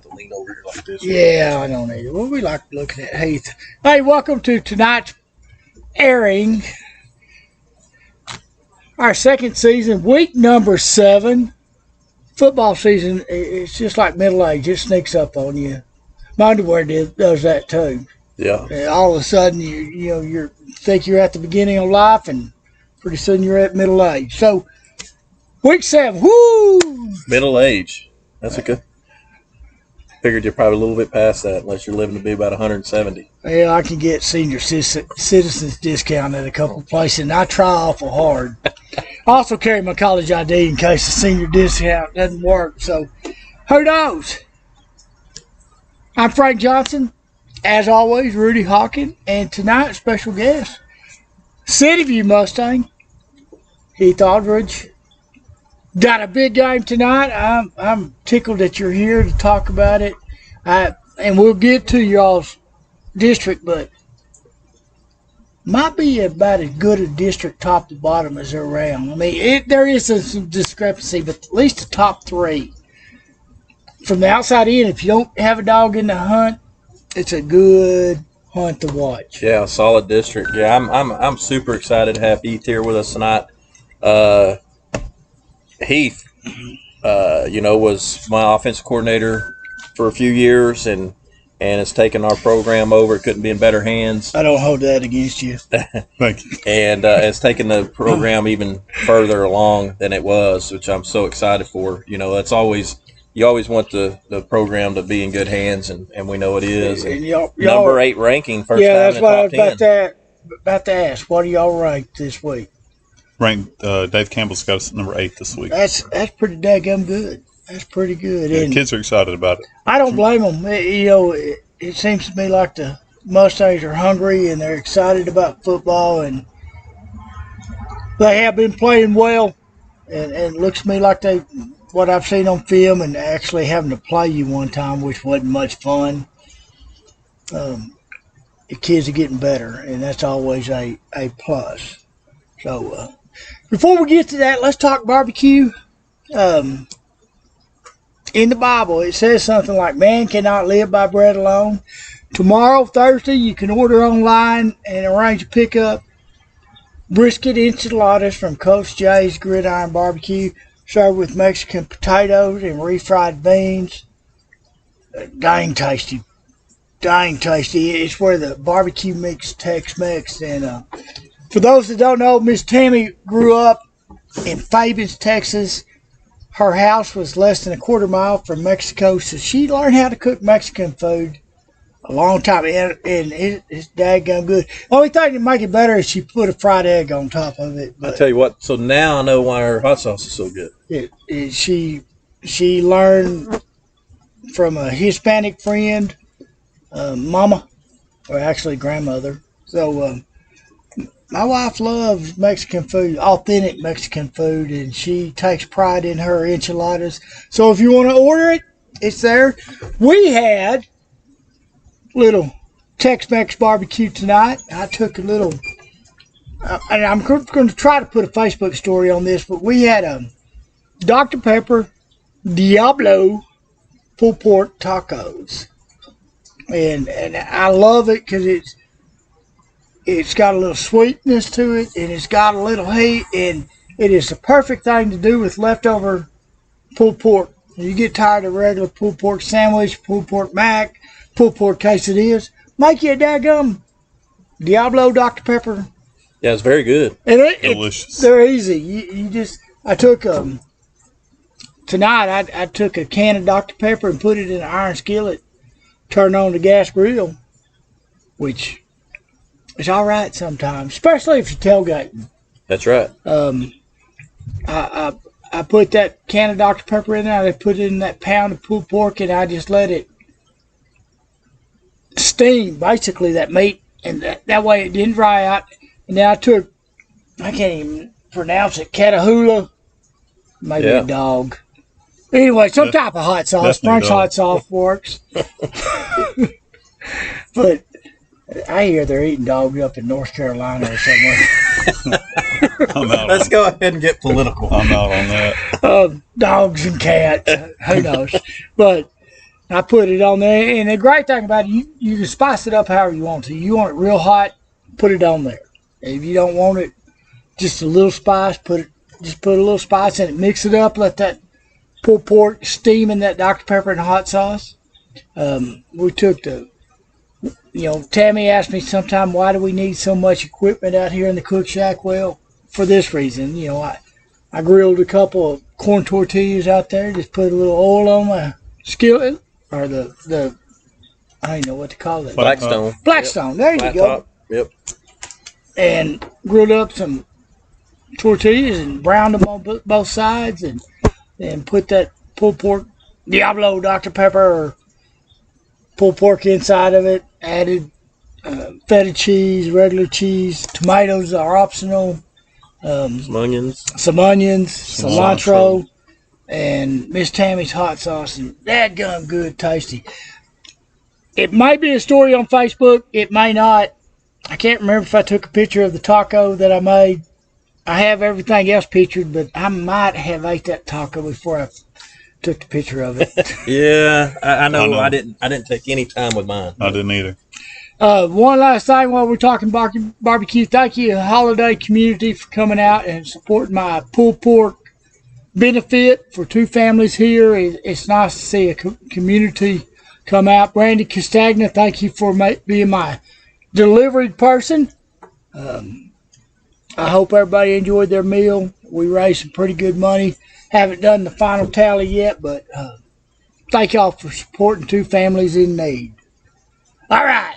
to lean over here like this. Yeah, I don't either. Well, we like looking at Heath. Hey, welcome to tonight's airing. Our second season, week number 7. Football season, it's just like middle age. It sneaks up on you. My underwear does that too. Yeah. And all of a sudden, you think you're at the beginning of life, and pretty soon you're at middle age. So, week 7, woo! Middle age. That's a good. Figured you're probably a little bit past that, unless you're living to be about 170. Yeah, I can get senior citizens discount at a couple of places, and I try awful hard. I also carry my college ID in case the senior discount doesn't work. So, who knows? I'm Frank Johnson. As always, Rudy Hawkins, and tonight's special guest, City View Mustang, Heath Aldridge. Got a big game tonight. I'm tickled that you're here to talk about it. And we'll get to y'all's district, but might be about as good a district top to bottom as they're around. I mean, there is some discrepancy, but at least the top 3. From the outside in, if you don't have a dog in the hunt, it's a good hunt to watch. Yeah, solid district. Yeah, I'm super excited to have Heath here with us tonight. Heath, was my offensive coordinator for a few years and has taken our program over. It couldn't be in better hands. I don't hold that against you. Thank you. And has taken the program even further along than it was, which I'm so excited for. That's always – you always want the program to be in good hands, and we know it is. And y'all, number 8 ranking, first yeah, time that's in what the I was top 10. about to ask. What do y'all rank this week? Ranked, Dave Campbell's got us at number 8 this week. That's pretty daggum good. That's pretty good. Yeah, and kids are excited about it. I don't blame them. It seems to me like the Mustangs are hungry and they're excited about football, and they have been playing well. And it looks to me like what I've seen on film and actually having to play you one time, which wasn't much fun. The kids are getting better, and that's always a plus. So before we get to that, let's talk barbecue. In the Bible, it says something like, man cannot live by bread alone. Tomorrow, Thursday, you can order online and arrange a pickup. Brisket enchiladas from Coach Jay's Gridiron Barbecue, served with Mexican potatoes and refried beans. Dang tasty. Dang tasty. It's where the barbecue meets Tex-Mex. And for those that don't know, Miss Tammy grew up in Fabens, Texas. Her house was less than a quarter mile from Mexico, so she learned how to cook Mexican food a long time, and it's daggone good. Only thing to make it better is she put a fried egg on top of it. I tell you what, so now I know why her hot sauce is so good. She learned from a Hispanic friend, mama, or actually grandmother. So my wife loves Mexican food, authentic Mexican food, and she takes pride in her enchiladas. So if you want to order it, it's there. We had little Tex-Mex barbecue tonight. I took a little, and I'm going to try to put a Facebook story on this, but we had a Dr. Pepper Diablo pulled pork tacos, and I love it because it's got a little sweetness to it, and it's got a little heat, and it is the perfect thing to do with leftover pulled pork. You get tired of regular pulled pork sandwich, pulled pork mac, pulled pork quesadillas, make you a daggum Diablo Dr. Pepper. Yeah, it's very good. And Delicious. They're easy. I took tonight I took a can of Dr. Pepper and put it in an iron skillet, turned on the gas grill, which is all right sometimes, especially if you're tailgating. That's right. I put that can of Dr. Pepper in there, I put it in that pound of pulled pork, and I just let it steam, basically, that meat, and that way it didn't dry out. And then I can't even pronounce it, Catahoula, maybe a dog. Anyway, some type of hot sauce. Frank's hot sauce works. But I hear they're eating dogs up in North Carolina or somewhere. Let's go ahead and get political. I'm not on that. Dogs and cats, who knows? But I put it on there, and the great thing about it, you can spice it up however you want to. You want it real hot, put it on there. If you don't want it, just a little spice, just put a little spice in it, mix it up, let that pulled pork steam in that Dr. Pepper and hot sauce. We took Tammy asked me sometime, why do we need so much equipment out here in the cook shack? Well, for this reason, I grilled a couple of corn tortillas out there, just put a little oil on my skillet, or the I don't even know what to call it. Blackstone. Blackstone. There you go. Top. Yep. And grilled up some tortillas and browned them on both sides, and then put that pulled pork Diablo Dr. Pepper or pulled pork inside of it. Added feta cheese, regular cheese, tomatoes are optional. Some onions, cilantro, and Miss Tammy's hot sauce, and that gum good, tasty. It might be a story on Facebook. It may not. I can't remember if I took a picture of the taco that I made. I have everything else pictured, but I might have ate that taco before I took the picture of it. Yeah, I know. I didn't take any time with mine. I didn't either. One last thing while we're talking barbecue, thank you, Holiday Community, for coming out and supporting my pulled pork benefit for two families here. It's nice to see a community come out. Brandy Castagna, thank you for being my delivery person. I hope everybody enjoyed their meal. We raised some pretty good money. Haven't done the final tally yet, but thank y'all for supporting two families in need. All right.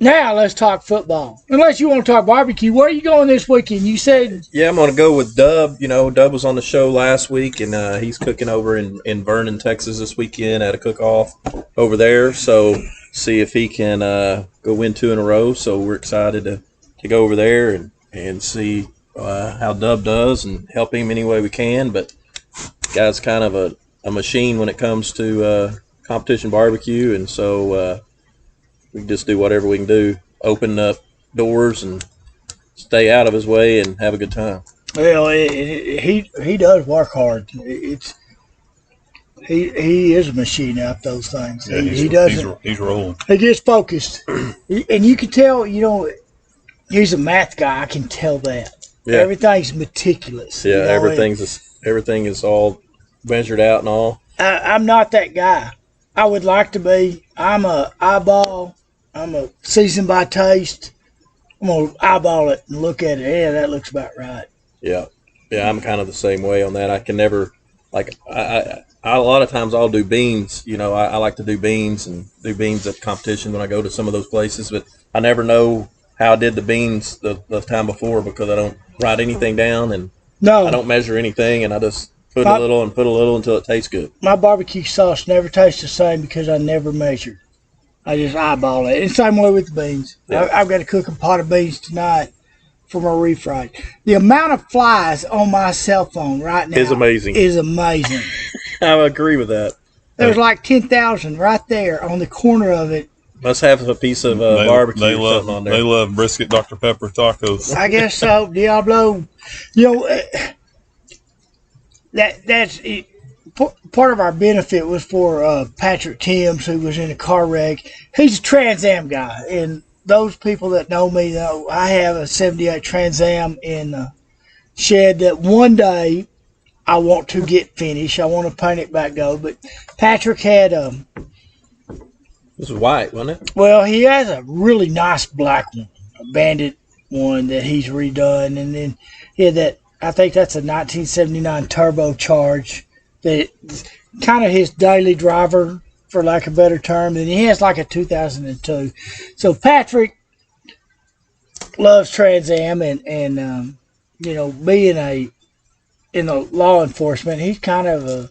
Now let's talk football. Unless you want to talk barbecue, where are you going this weekend? You said... Yeah, I'm going to go with Dub. Dub was on the show last week, and he's cooking over in Vernon, Texas this weekend at a cook-off over there. So see if he can go win 2 in a row. So we're excited to go over there and see how Dub does and help him any way we can. But guy's kind of a machine when it comes to competition barbecue, and so we can just do whatever we can do, open up doors and stay out of his way and have a good time. Well, he does work hard. He is a machine at those things. Yeah, he's rolling. He gets focused, and you can tell. He's a math guy. I can tell that. Yeah. Everything's meticulous. Yeah, everything is all measured out and all. I'm not that guy. I would like to be. I'm a eyeball. I'm a seasoned by taste. I'm going to eyeball it and look at it. Yeah, that looks about right. Yeah. Yeah, I'm kind of the same way on that. I can never, a lot of times I'll do beans. I like to do beans and do beans at competition when I go to some of those places, but I never know how I did the beans the time before because I don't write anything down and I don't measure anything, and I just put a little until it tastes good. My barbecue sauce never tastes the same because I never measured. I just eyeball it. And same way with the beans. Yeah. I've got to cook a pot of beans tonight for my refried. The amount of flies on my cell phone right now is amazing. I agree with that. There's like 10,000 right there on the corner of it. Must have a piece of barbecue or something on there. They love brisket Dr. Pepper tacos. I guess so. Diablo. That's it. Part of our benefit was for Patrick Timms, who was in a car wreck. He's a Trans Am guy, and those people that know me know I have a 78 Trans Am in the shed that one day I want to get finished. I want to paint it back gold, but Patrick had this was white, wasn't it? Well, he has a really nice black one, a Bandit one that he's redone, and then he had that. I think that's a 1979 turbocharged. That's kind of his daily driver, for lack of a better term. And he has like a 2002. So Patrick loves Trans Am, and being in the law enforcement, he's kind of a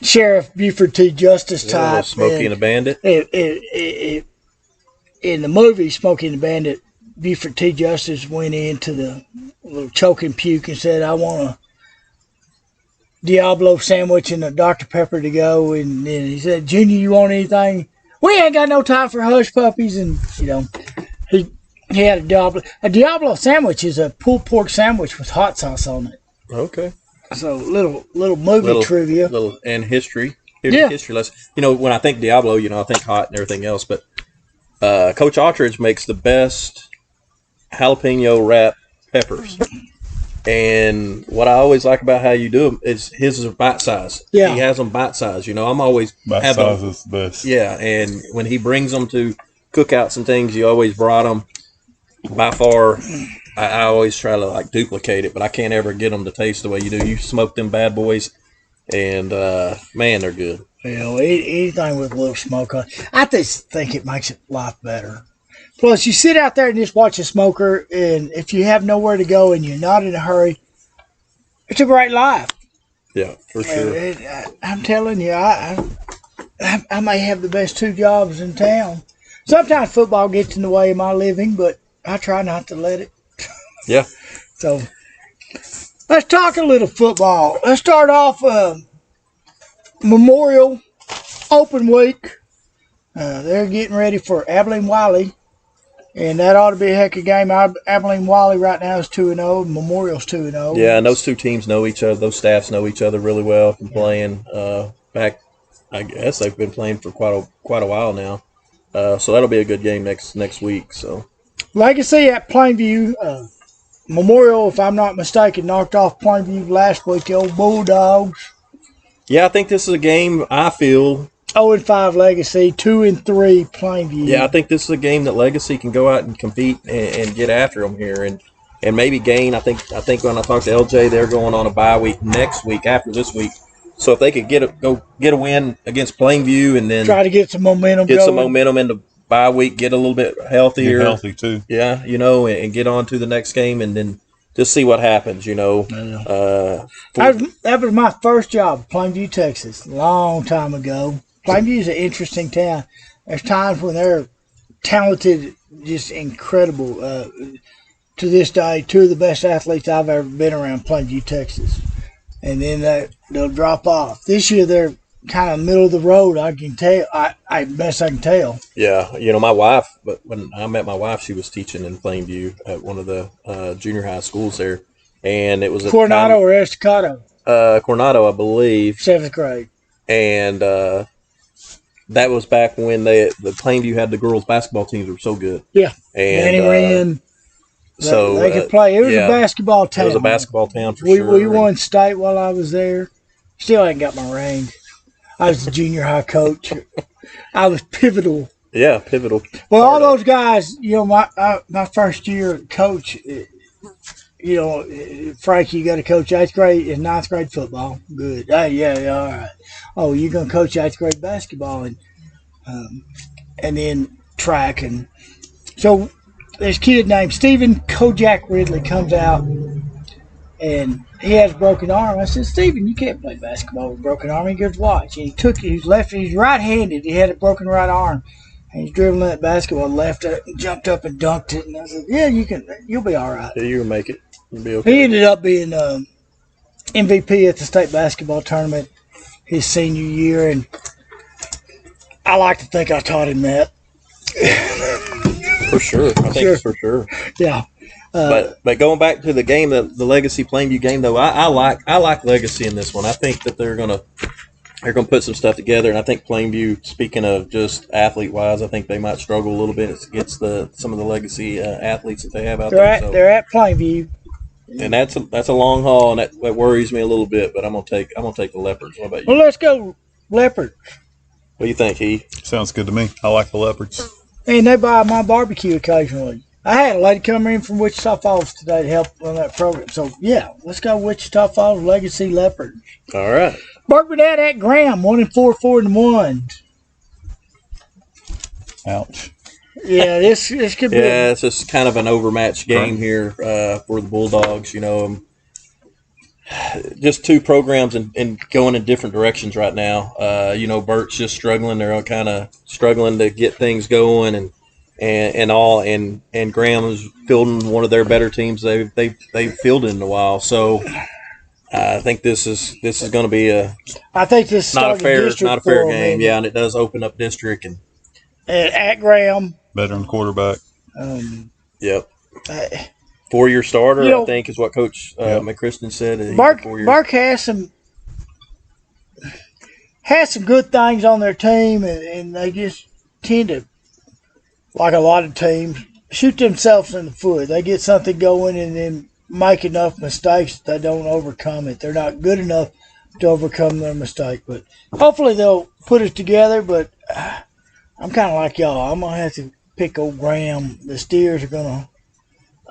Sheriff Buford T. Justice type. Smokey and the Bandit. In the movie Smokey and the Bandit, Buford T. Justice went into the little choke and puke and said, I want a Diablo sandwich and a Dr. Pepper to go. And then he said, Junior, you want anything? We ain't got no time for hush puppies. And, he had a Diablo sandwich is a pulled pork sandwich with hot sauce on it. Okay. So little movie trivia. And history. Here's your history lesson. When I think Diablo, I think hot and everything else, but Coach Aldridge makes the best jalapeno wrap peppers. And what I always like about how you do them is his are bite size. Yeah. He has them bite size. I'm always Bite size is the best. Yeah, and when he brings them to cookouts and things, you always brought them. By far, I always try to like duplicate it, but I can't ever get them to taste the way you do. You smoke them bad boys, and man, they're good. Anything with a little smoke on it. I just think it makes life better. Plus, you sit out there and just watch a smoker, and if you have nowhere to go and you're not in a hurry, it's a great life. Yeah, for sure. I'm telling you, I may have the best 2 jobs in town. Sometimes football gets in the way of my living, but I try not to let it. Yeah. So, let's talk a little football. Let's start off Memorial Open Week. They're getting ready for Abilene-Wiley. And that ought to be a heck of a game. Abilene-Wiley right now is 2-0. Memorial's 2-0. Yeah, and those two teams know each other. Those staffs know each other really well from playing back. I guess they've been playing for quite a while now. So that'll be a good game next week. So Legacy at Plainview. Memorial, if I'm not mistaken, knocked off Plainview last week. The old Bulldogs. Yeah, I think this is a game I feel 0-5 Legacy, 2-3 Plainview. Yeah, I think this is a game that Legacy can go out and compete and get after them here, and maybe gain. I think when I talked to LJ, they're going on a bye week next week after this week. So if they could get a win against Plainview and then try to get some momentum, in the bye week, get a little bit healthier, get healthy too. Yeah, and get on to the next game and then just see what happens. That was my first job, Plainview, Texas, a long time ago. Plainview is an interesting town. There's times when they're talented, just incredible. To this day, 2 of the best athletes I've ever been around, Plainview, Texas. And then they'll drop off. This year, they're kind of middle of the road, I can tell. I best I can tell. Yeah, my wife, but when I met my wife, she was teaching in Plainview at one of the junior high schools there. And it was Coronado or Estacado? Coronado, I believe. 7th grade. And that was back when the Plainview had the girls' basketball teams were so good. Yeah. And Danny ran. So they could play. It was a basketball town. It was a basketball town for sure. We won state while I was there. Still ain't got my ring. I was the junior high coach. I was pivotal. Yeah, pivotal. Well, all those guys, my first year coach, Frankie, you got to coach 8th grade and 9th grade football. Good. Yeah, all right. Oh, you're going to coach 8th grade basketball and then track. And so this kid named Stephen Kojak Ridley comes out, and he has a broken arm. I said, Stephen, you can't play basketball with a broken arm. He goes, watch. And he's right-handed. He had a broken right arm. And he's dribbling that basketball left, jumped up and dunked it. And I said, yeah, you'll be all right. Yeah, you'll make it. You'll be okay. He ended up being MVP at the state basketball tournament his senior year, and I like to think I taught him that. For sure. I think for sure. Yeah. But going back to the game, the Legacy Plainview game, though, I like Legacy in this one. I think that they're gonna put some stuff together, and I think Plainview, speaking of just athlete wise, I think they might struggle a little bit against some of the Legacy athletes that they have out there. They're at Plainview, and that's a long haul, and that worries me a little bit. But I'm gonna take the Leopards. What about you? Well, let's go Leopards. What do you think, Heath? Sounds good to me. I like the Leopards. And they buy my barbecue occasionally. I had a lady come in from Wichita Falls today to help run that program. So, yeah, let's go Wichita Falls, Legacy Leopards. All right. Burke Burnett at Graham, 1-4, 4-1. Ouch. Yeah, this could be. Yeah, it's just kind of an overmatched game here for the Bulldogs. Just 2 programs and going in different directions right now. Burt's just struggling. They're kind of struggling to get things going and all. And Graham is fielding one of their better teams they've fielded in a while. So I think this is going to be I think this not a fair game. Yeah, and it does open up district and at Graham. Veteran quarterback. Yep. 4-year starter, I think, is what Coach McChristen said. Mark has has some good things on their team, and they just tend to, like a lot of teams, shoot themselves in the foot. They get something going and then make enough mistakes that they don't overcome it. They're not good enough to overcome their mistake. But hopefully they'll put it together. But I'm kind of like y'all. I'm going to have to pick old Graham. The Steers are going to,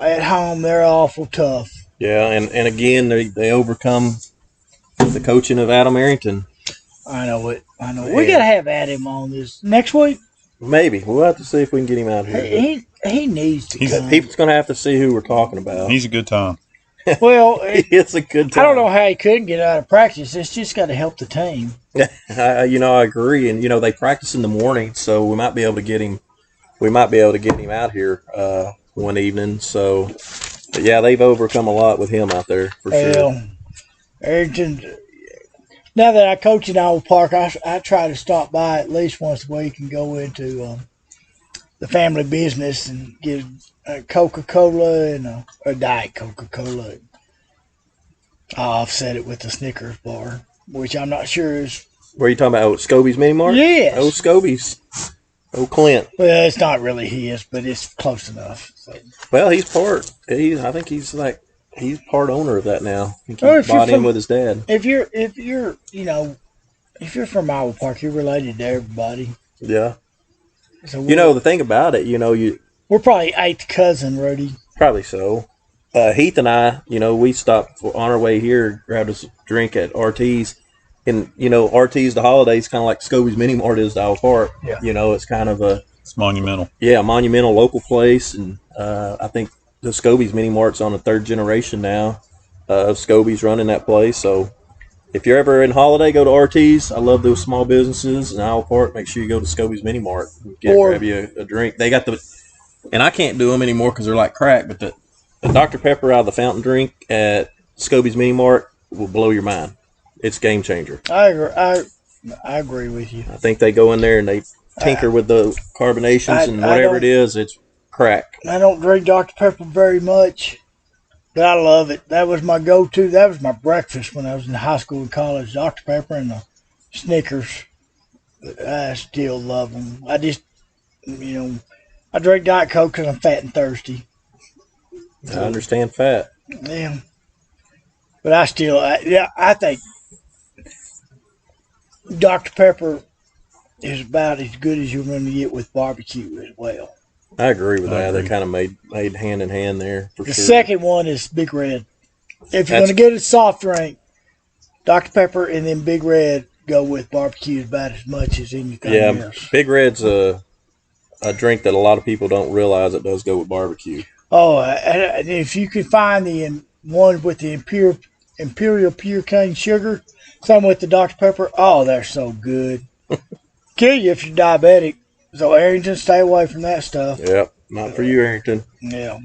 at home, they're awful tough. Yeah, and again, they overcome the coaching of Adam Arrington. I know it. We got to have Adam on this next week. Maybe. We'll have to see if we can get him out here. He needs to come. People's going to have to see who we're talking about. He's a good time. Well, it's a good time. I don't know how he couldn't get out of practice. It's just got to help the team. I agree. And, they practice in the morning, so we might be able to get him. We might be able to get him out here one evening. So, but yeah, they've overcome a lot with him out there for sure. Arrington. Now that I coach in Iowa Park, I try to stop by at least once a week and go into the family business and get a Coca-Cola and a Diet Coca-Cola. I offset it with the Snickers bar, which I'm not sure is. Where are you talking about? Oh, Scobie's Mini Mart? Yes. Oh, Scobie's. Oh, Clint. Well, it's not really his, but it's close enough. So. Well, he's part. I think he's part owner of that now. I think he bought in with his dad. If you're from Iowa Park, you're related to everybody. Yeah. So the thing about it, we're probably eighth cousin, Rudy. Probably so. Heath and I, we stopped on our way here, grabbed us a drink at RT's. And, RT's, the holidays, kind of like Scobie's Mini Mart is to Iowa Park. Yeah. It's kind of it's monumental. Yeah, a monumental local place. And I think the Scobie's Mini Mart's on the third generation now of Scobie's running that place. So if you're ever in Holiday, go to RT's. I love those small businesses in Iowa Park. Make sure you go to Scobie's Mini Mart. Grab you a drink. They got and I can't do them anymore because they're like crack, but the Dr. Pepper out of the fountain drink at Scobie's Mini Mart will blow your mind. It's a game changer. I agree with you. I think they go in there and they tinker with the carbonations and whatever it is, it's crack. I don't drink Dr. Pepper very much, but I love it. That was my go-to. That was my breakfast when I was in high school and college, Dr. Pepper and the Snickers. But I still love them. I just, I drink Diet Coke because I'm fat and thirsty. I understand fat. Yeah. But I think Dr. Pepper is about as good as you're going to get with barbecue as well. I agree with that. They kind of made hand in hand there for sure. The second one is Big Red. If you're going to get a soft drink, Dr. Pepper and then Big Red go with barbecue about as much as anything else. Big Red's a drink that a lot of people don't realize it does go with barbecue. Oh, and if you can find the one with the Imperial Pure Cane Sugar, same with the Dr. Pepper, they're so good. Kill you if you're diabetic. So, Arrington, stay away from that stuff. Yep, not for you, Arrington. Yeah.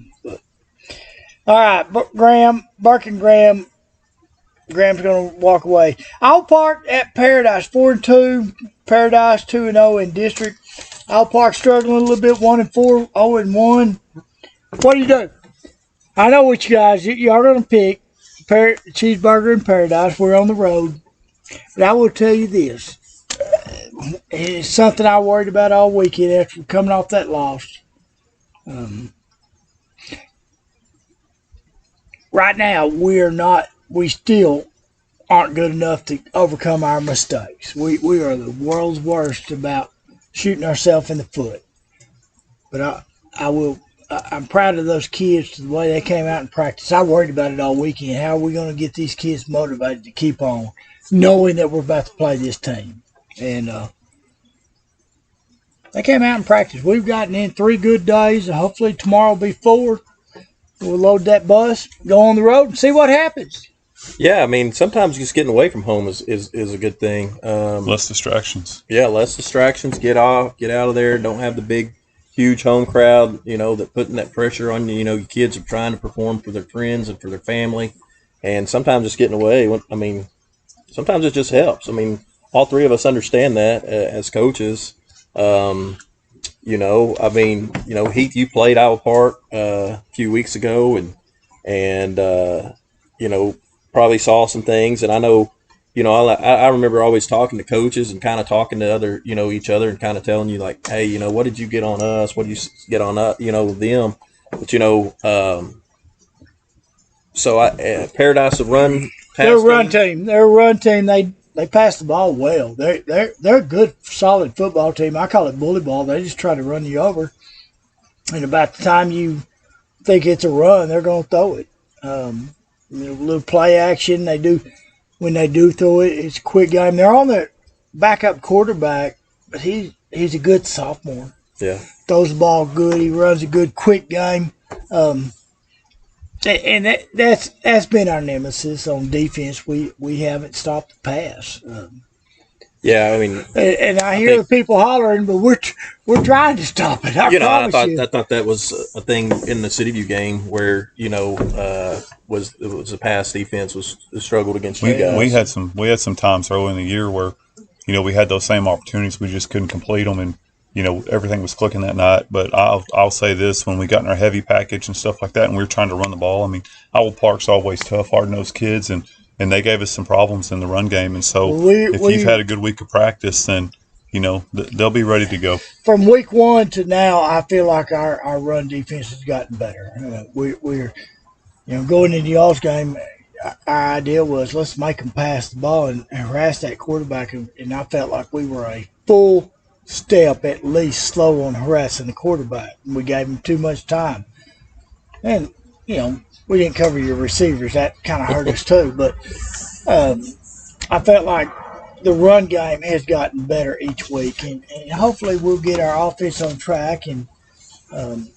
All right, Burke and Graham. Graham's going to walk away. Iowa Park at Paradise, 4-2. Paradise 2-0 in district. Iowa Park struggling a little bit, 1-4, 0-1. What do you do? I know what you guys, y'all going to pick. Cheeseburger in Paradise. We're on the road. But I will tell you this. It's something I worried about all weekend after coming off that loss. Right now, we still aren't good enough to overcome our mistakes. We are the world's worst about shooting ourselves in the foot. But I'm proud of those kids, the way they came out and practiced. I worried about it all weekend. How are we going to get these kids motivated to keep on, knowing that we're about to play this team? And they came out and practiced. We've gotten in 3 good days. And hopefully tomorrow will be 4. We'll load that bus, go on the road, and see what happens. Yeah, I mean, sometimes just getting away from home is a good thing. Less distractions. Yeah, less distractions. Get out of there. Don't have the big, huge home crowd, that putting that pressure on you. Your kids are trying to perform for their friends and for their family. And sometimes just getting away, sometimes it just helps. I mean, all 3 of us understand that as coaches. Heath, you played Iowa Park a few weeks ago and probably saw some things. And I know, I remember always talking to coaches and kind of talking to other, each other and kind of telling you like, hey, what did you get on us? What did you get on us? Them. But so Paradise will run. They're a run team. They're a run team. They pass the ball well. They're a good, solid football team. I call it bully ball. They just try to run you over. And about the time you think it's a run, they're going to throw it. A little play action. They do when they do throw it. It's a quick game. They're on their backup quarterback, but he's a good sophomore. Yeah, throws the ball good. He runs a good quick game. And that's been our nemesis on defense. We haven't stopped the pass. Yeah, I mean, and I hear the people hollering, but we're trying to stop it. I thought that was a thing in the City View game where was the pass defense was struggled against you guys. We had some times early in the year where we had those same opportunities, we just couldn't complete them, and everything was clicking that night. But I'll say this: when we got in our heavy package and stuff like that, and we were trying to run the ball, I mean, Iowa Park's always tough, hard-nosed kids, and they gave us some problems in the run game. And so, if you've had a good week of practice, then they'll be ready to go. From week one to now, I feel like our run defense has gotten better. We're going into y'all's game. Our idea was let's make them pass the ball and harass that quarterback, and I felt like we were a full step at least slow on harassing the quarterback. We gave him too much time, and we didn't cover your receivers. That kind of hurt us too. But I felt like the run game has gotten better each week, and hopefully we'll get our offense on track. And the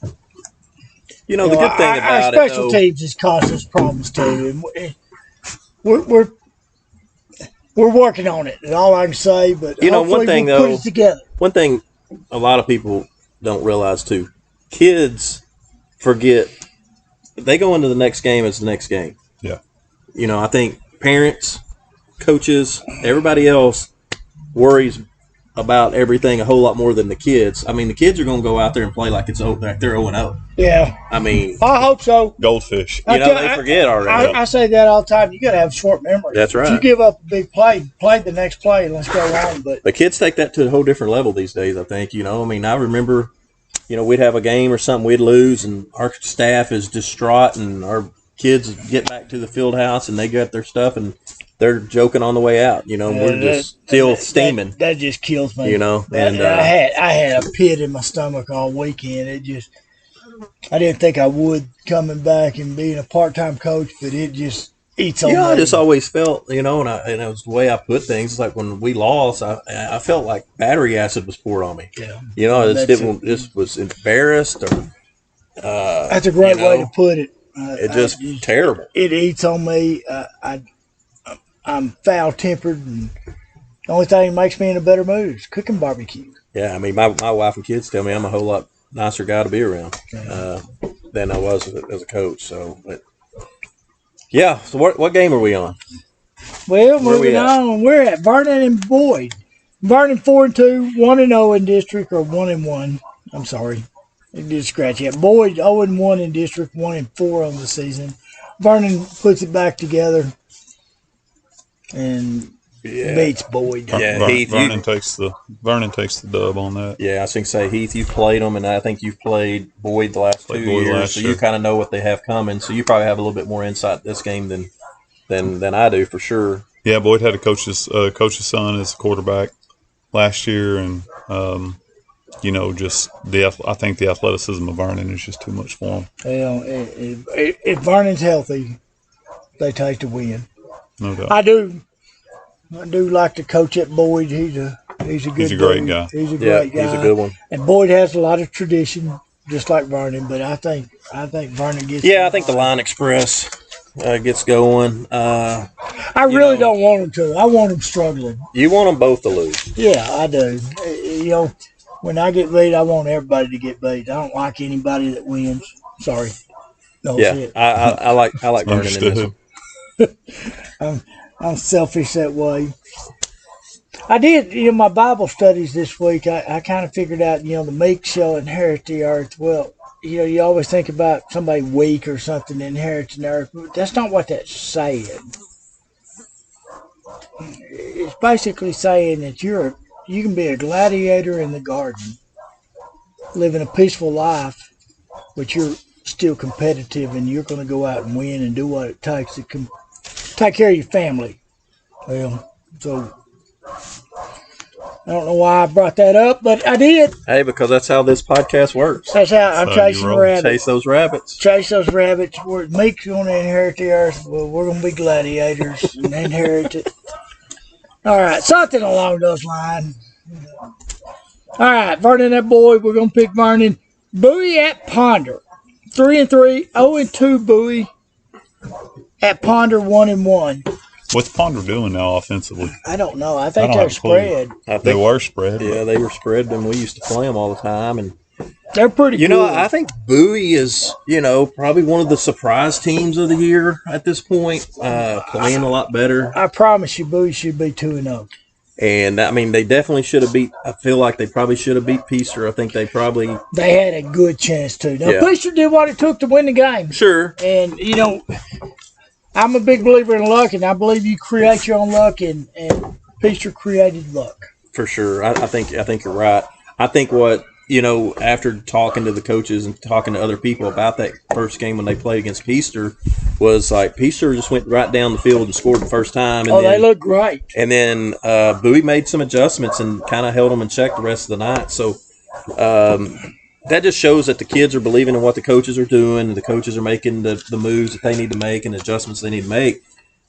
good thing about our special teams has caused us problems too, and we're working on it. That's all I can say. But one thing we'll put it together. One thing a lot of people don't realize too, kids forget they go into the next game as the next game. Yeah. I think parents, coaches, everybody else worries about everything a whole lot more than the kids. I mean, the kids are going to go out there and play like they're 0-0. Yeah. I mean, I hope so. Goldfish. They forget already. I say that all the time. You got to have short memory. That's right. If you give up a big play the next play, and let's go on. But the kids take that to a whole different level these days, I think. I mean, I remember, we'd have a game or something, we'd lose, and our staff is distraught, and our kids get back to the field house, and they got their stuff, and they're joking on the way out. We're just still steaming. That just kills me. And I had a pit in my stomach all weekend. I didn't think I would coming back and being a part-time coach, but it just eats on me. I just always felt, and it was the way I put things. It's like when we lost, I felt like battery acid was poured on me. Yeah. I just was embarrassed or. That's a great way to put it. It just terrible. It eats on me. I'm foul-tempered, and the only thing that makes me in a better mood is cooking barbecue. Yeah, I mean, my wife and kids tell me I'm a whole lot nicer guy to be around than I was as a coach. So, but yeah. So what game are we on? Well, moving on, we're at Vernon and Boyd. Vernon 4-2, 1-0 in district, or 1-1. I'm sorry, it did scratch it. Boyd 0-1 in district, 1-4 on the season. Vernon puts it back together and beats Boyd. Yeah, Heath, Vernon takes the dub on that. Yeah, I was going to say, Heath, you've played them, and I think you've played Boyd the last 2 years, so you kind of know what they have coming. So you probably have a little bit more insight this game than I do for sure. Yeah, Boyd had a coach's son as a quarterback last year, and just I think the athleticism of Vernon is just too much for him. Well, if Vernon's healthy, they take the win. No doubt. I do like to coach at Boyd. He's a great guy. He's a great guy. He's a good one. And Boyd has a lot of tradition, just like Vernon. But I think Vernon gets. Yeah, I think the Line Express gets going. I really don't want him to. I want him struggling. You want them both to lose. Yeah, I do. When I get beat, I want everybody to get beat. I don't like anybody that wins. Sorry. No. Yeah, I like Vernon in this one. I'm selfish that way. I did, my Bible studies this week. I kind of figured out, the meek shall inherit the earth. Well, you always think about somebody weak or something inheriting the earth, but that's not what that's saying. it's basically saying that you can be a gladiator in the garden, living a peaceful life, but you're still competitive and you're going to go out and win and do what it takes to take care of your family. Well, so I don't know why I brought that up, but I did. Hey, because that's how this podcast works. That's how I'm chasing rabbits. Chase those rabbits. Chase those rabbits. Meek's going to inherit the earth. Well, we're going to be gladiators and inherit it. All right, something along those lines. All right, Vernon, that boy, we're going to pick Vernon. Bowie at Ponder. 3-3, 0-2 Bowie. At Ponder, 1-1. What's Ponder doing now offensively? I don't know. I think they're spread. They were spread. Yeah, they were spread, and we used to play them all the time. And they're pretty good. You know, I think Bowie is, probably one of the surprise teams of the year at this point, playing a lot better. I promise you, Bowie should be 2-0. And, I mean, they definitely should have I feel like they probably should have beat Peaster. I think they had a good chance to. Now, yeah. Peaster did what it took to win the game. Sure. And, I'm a big believer in luck, and I believe you create your own luck, and Peaster created luck. For sure. I think you're right. I think what, after talking to the coaches and talking to other people about that first game when they played against Peaster, was like Peaster just went right down the field and scored the first time. And they looked great. And then Bowie made some adjustments and kind of held them in check the rest of the night. So that just shows that the kids are believing in what the coaches are doing, and the coaches are making the moves that they need to make and the adjustments they need to make.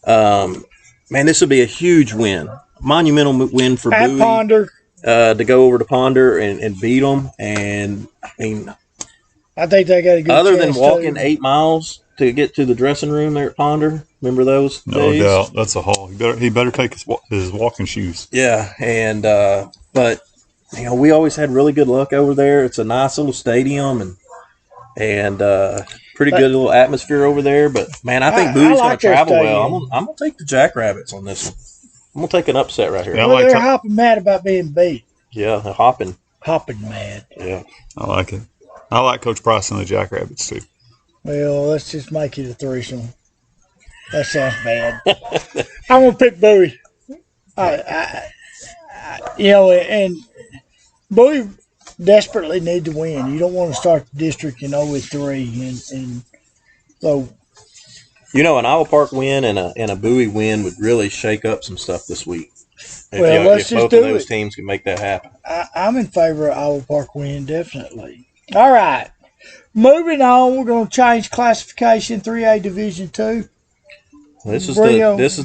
Man, this would be a huge win, monumental win for at Bowie. Ponder. To go over to Ponder and beat them. And, I mean, I think they got a good other than walking too. 8 miles to get to the dressing room there at Ponder, remember those days? No doubt. That's a haul. He better take his walking shoes. Yeah, and but we always had really good luck over there. It's a nice little stadium and pretty good little atmosphere over there. But man, I think Bowie's going to travel well. I'm going to take the Jackrabbits on this one. I'm going to take an upset right here. Yeah, they're hopping mad about being beat. Yeah, they're hopping. Hopping mad. Yeah, I like it. I like Coach Price and the Jackrabbits too. Well, let's just make it a threesome. That sounds bad. I'm going to pick Bowie. And Bowie desperately need to win. You don't want to start the district in 0-3, and so. An Iowa Park win and a Bowie win would really shake up some stuff this week. Let's if both of those teams can make that happen. I'm in favor of Iowa Park win, definitely. All right. Moving on, we're going to change classification, 3A Division 2. This is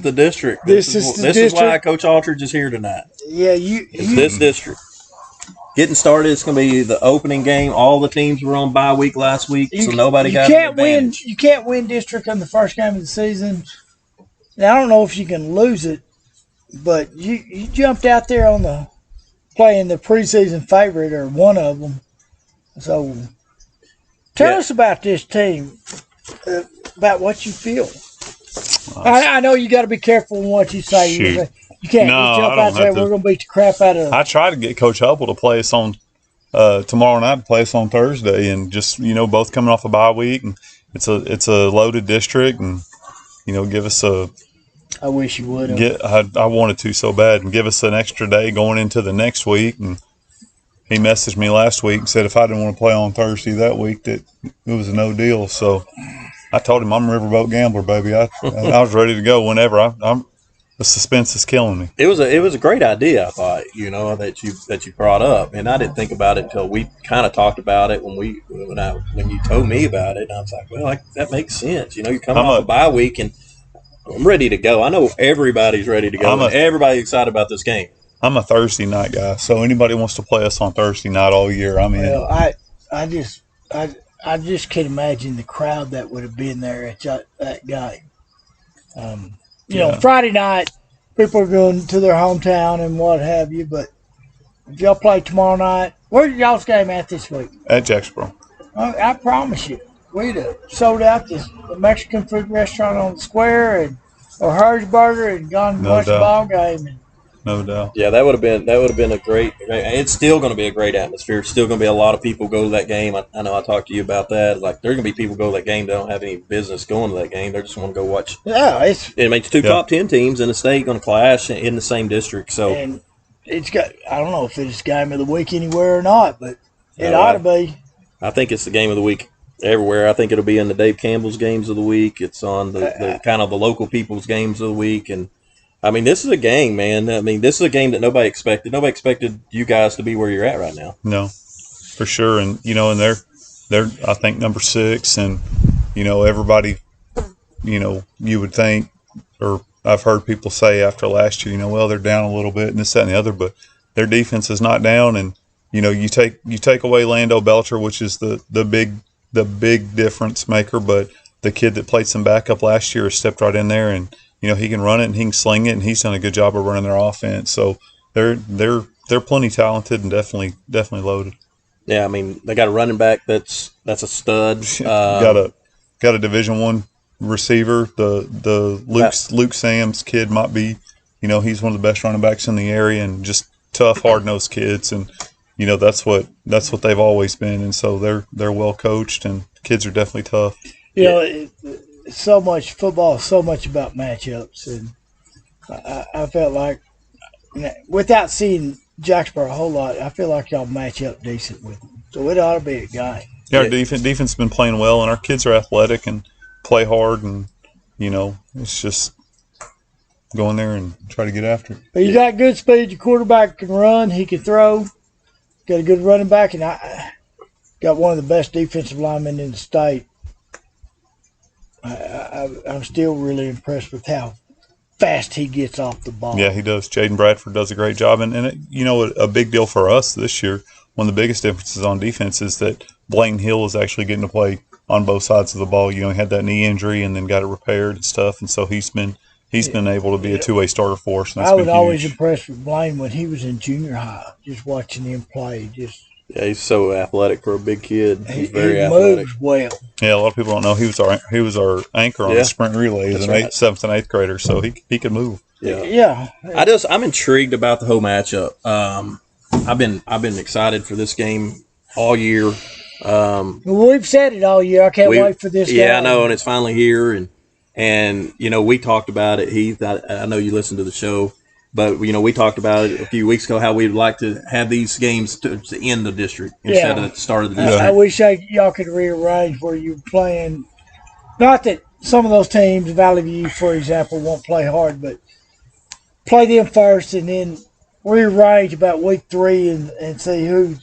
the district. This is why Coach Aldridge is here tonight. Yeah, this district. Getting started, it's going to be the opening game. All the teams were on bye week last week, so nobody got an advantage. You can't win district on the first game of the season. Now, I don't know if you can lose it, but you jumped out there on playing the preseason favorite or one of them. So, tell us about this team, about what you feel. I know you got to be careful in what you say. Shoot. You can't just jump out there. We're going to beat the crap out of them. I tried to get Coach Hubble to play us on tomorrow night, to play us on Thursday, and just both coming off a bye week, and it's a loaded district, and give us a. I wish you would have. I wanted to so bad, and give us an extra day going into the next week. And he messaged me last week and said if I didn't want to play on Thursday that week, that it was a no deal. So I told him I'm a riverboat gambler, baby. I was ready to go whenever. The suspense is killing me. It was a great idea, I thought, that you brought up, and I didn't think about it until we kind of talked about it when you told me about it, and I was like, well, that makes sense. You're coming off a bye week, and I'm ready to go. I know everybody's ready to go, and everybody's excited about this game. I'm a Thursday night guy, so anybody wants to play us on Thursday night all year, I'm in. Well, I just can't imagine the crowd that would have been there at that game. Friday night, people are going to their hometown and what have you, but if y'all play tomorrow night, where's y'all's game at this week? At Jacksboro. I promise you, we'd have sold out the Mexican food restaurant on the square or Harrisburger and gone and watched the ball game. no doubt. Yeah, that would have been a great. It's still going to be a great atmosphere. It's still going to be a lot of people go to that game. I know I talked to you about that. Like, there are going to be people go to that game that don't have any business going to that game. They just want to go watch. Yeah, It makes two top 10 teams in the state going to clash in the same district. So and it's got. I don't know if it's game of the week anywhere or not, but it ought to be. I think it's the game of the week everywhere. I think it'll be in the Dave Campbell's games of the week. It's on the kind of the local people's games of the week. And I mean, this is a game, man. I mean, this is a game that nobody expected. Nobody expected you guys to be where you're at right now. No, for sure. And and they're I think number 6, and everybody, you would think, or I've heard people say after last year, well, they're down a little bit and this, that, and the other, but their defense is not down. And you take away Lando Belcher, which is the big difference maker, but the kid that played some backup last year has stepped right in there, and he can run it and he can sling it, and he's done a good job of running their offense. So they're plenty talented and definitely loaded. Yeah, I mean, they got a running back that's a stud. got a Division I receiver. The Luke Sam's kid might be, he's one of the best running backs in the area, and just tough, hard nosed kids, and that's what they've always been, and so they're well coached, and kids are definitely tough. So much football, so much about matchups, and I felt like, without seeing Jacksboro a whole lot, I feel like y'all match up decent with them. So it ought to be a game. Yeah, our defense has been playing well, and our kids are athletic and play hard, and it's just go in there and try to get after it. But you got good speed. Your quarterback can run. He can throw. Got a good running back, and I got one of the best defensive linemen in the state. I'm still really impressed with how fast he gets off the ball. Yeah, he does. Jaden Bradford does a great job. And a big deal for us this year, one of the biggest differences on defense is that Blaine Hill is actually getting to play on both sides of the ball. He had that knee injury and then got it repaired and stuff. And so he's been able to be a two-way starter for us. And that's I was been always huge. impressed with Blaine when he was in junior high, just watching him play. Yeah, he's so athletic for a big kid. He's very he athletic. moves well. Yeah, a lot of people don't know he was our anchor on the sprint relay as an 7th and 8th grader, so he could move. Yeah. I'm intrigued about the whole matchup. I've been excited for this game all year. We've said it all year. I can't wait for this game. Yeah, I know, and it's finally here. And we talked about it, Heath. I know you listened to the show. But, we talked about it a few weeks ago, how we'd like to have these games to end the district instead of the start of the district. I wish y'all could rearrange where you're playing. Not that some of those teams, Valley View, for example, won't play hard, but play them first and then rearrange about week 3 and see who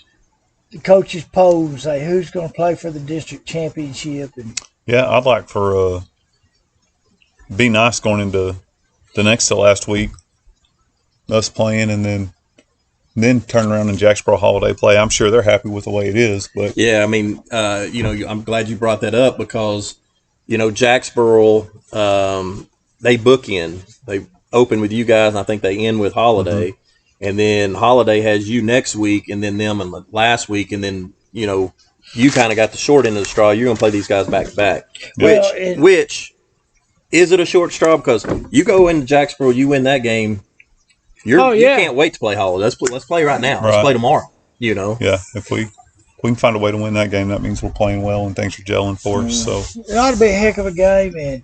the coaches poll and say who's going to play for the district championship. Yeah, I'd like for be nice going into the next to last week. Us playing and then turn around and Jacksboro Holiday play. I'm sure they're happy with the way it is, but yeah, I mean, I'm glad you brought that up because Jacksboro they bookend. They open with you guys, and I think they end with Holiday, and then Holiday has you next week, and then them in the last week, and then you kind of got the short end of the straw. You're gonna play these guys back to back, which is it a short straw because you go into Jacksboro, you win that game. You can't wait to play Holiday. Let's play right now. Let's play tomorrow. Yeah, if we can find a way to win that game, that means we're playing well and things are gelling for us. So it ought to be a heck of a game, and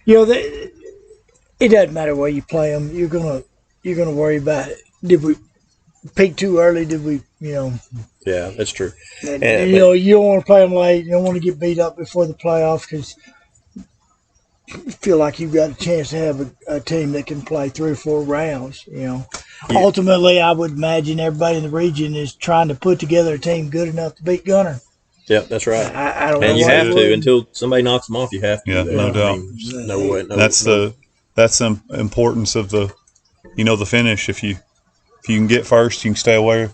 it doesn't matter where you play them. You're gonna worry about it. Did we peak too early? Did we? Yeah, that's true. You don't want to play them late. You don't want to get beat up before the playoffs because you feel like you've got a chance to have a team that can play 3 or 4 rounds. Ultimately, I would imagine everybody in the region is trying to put together a team good enough to beat Gunner. Yeah, that's right. I don't know. And you have to until somebody knocks them off. You have to. Yeah, no doubt. No way. That's the importance of the the finish. If you can get first, you can stay away.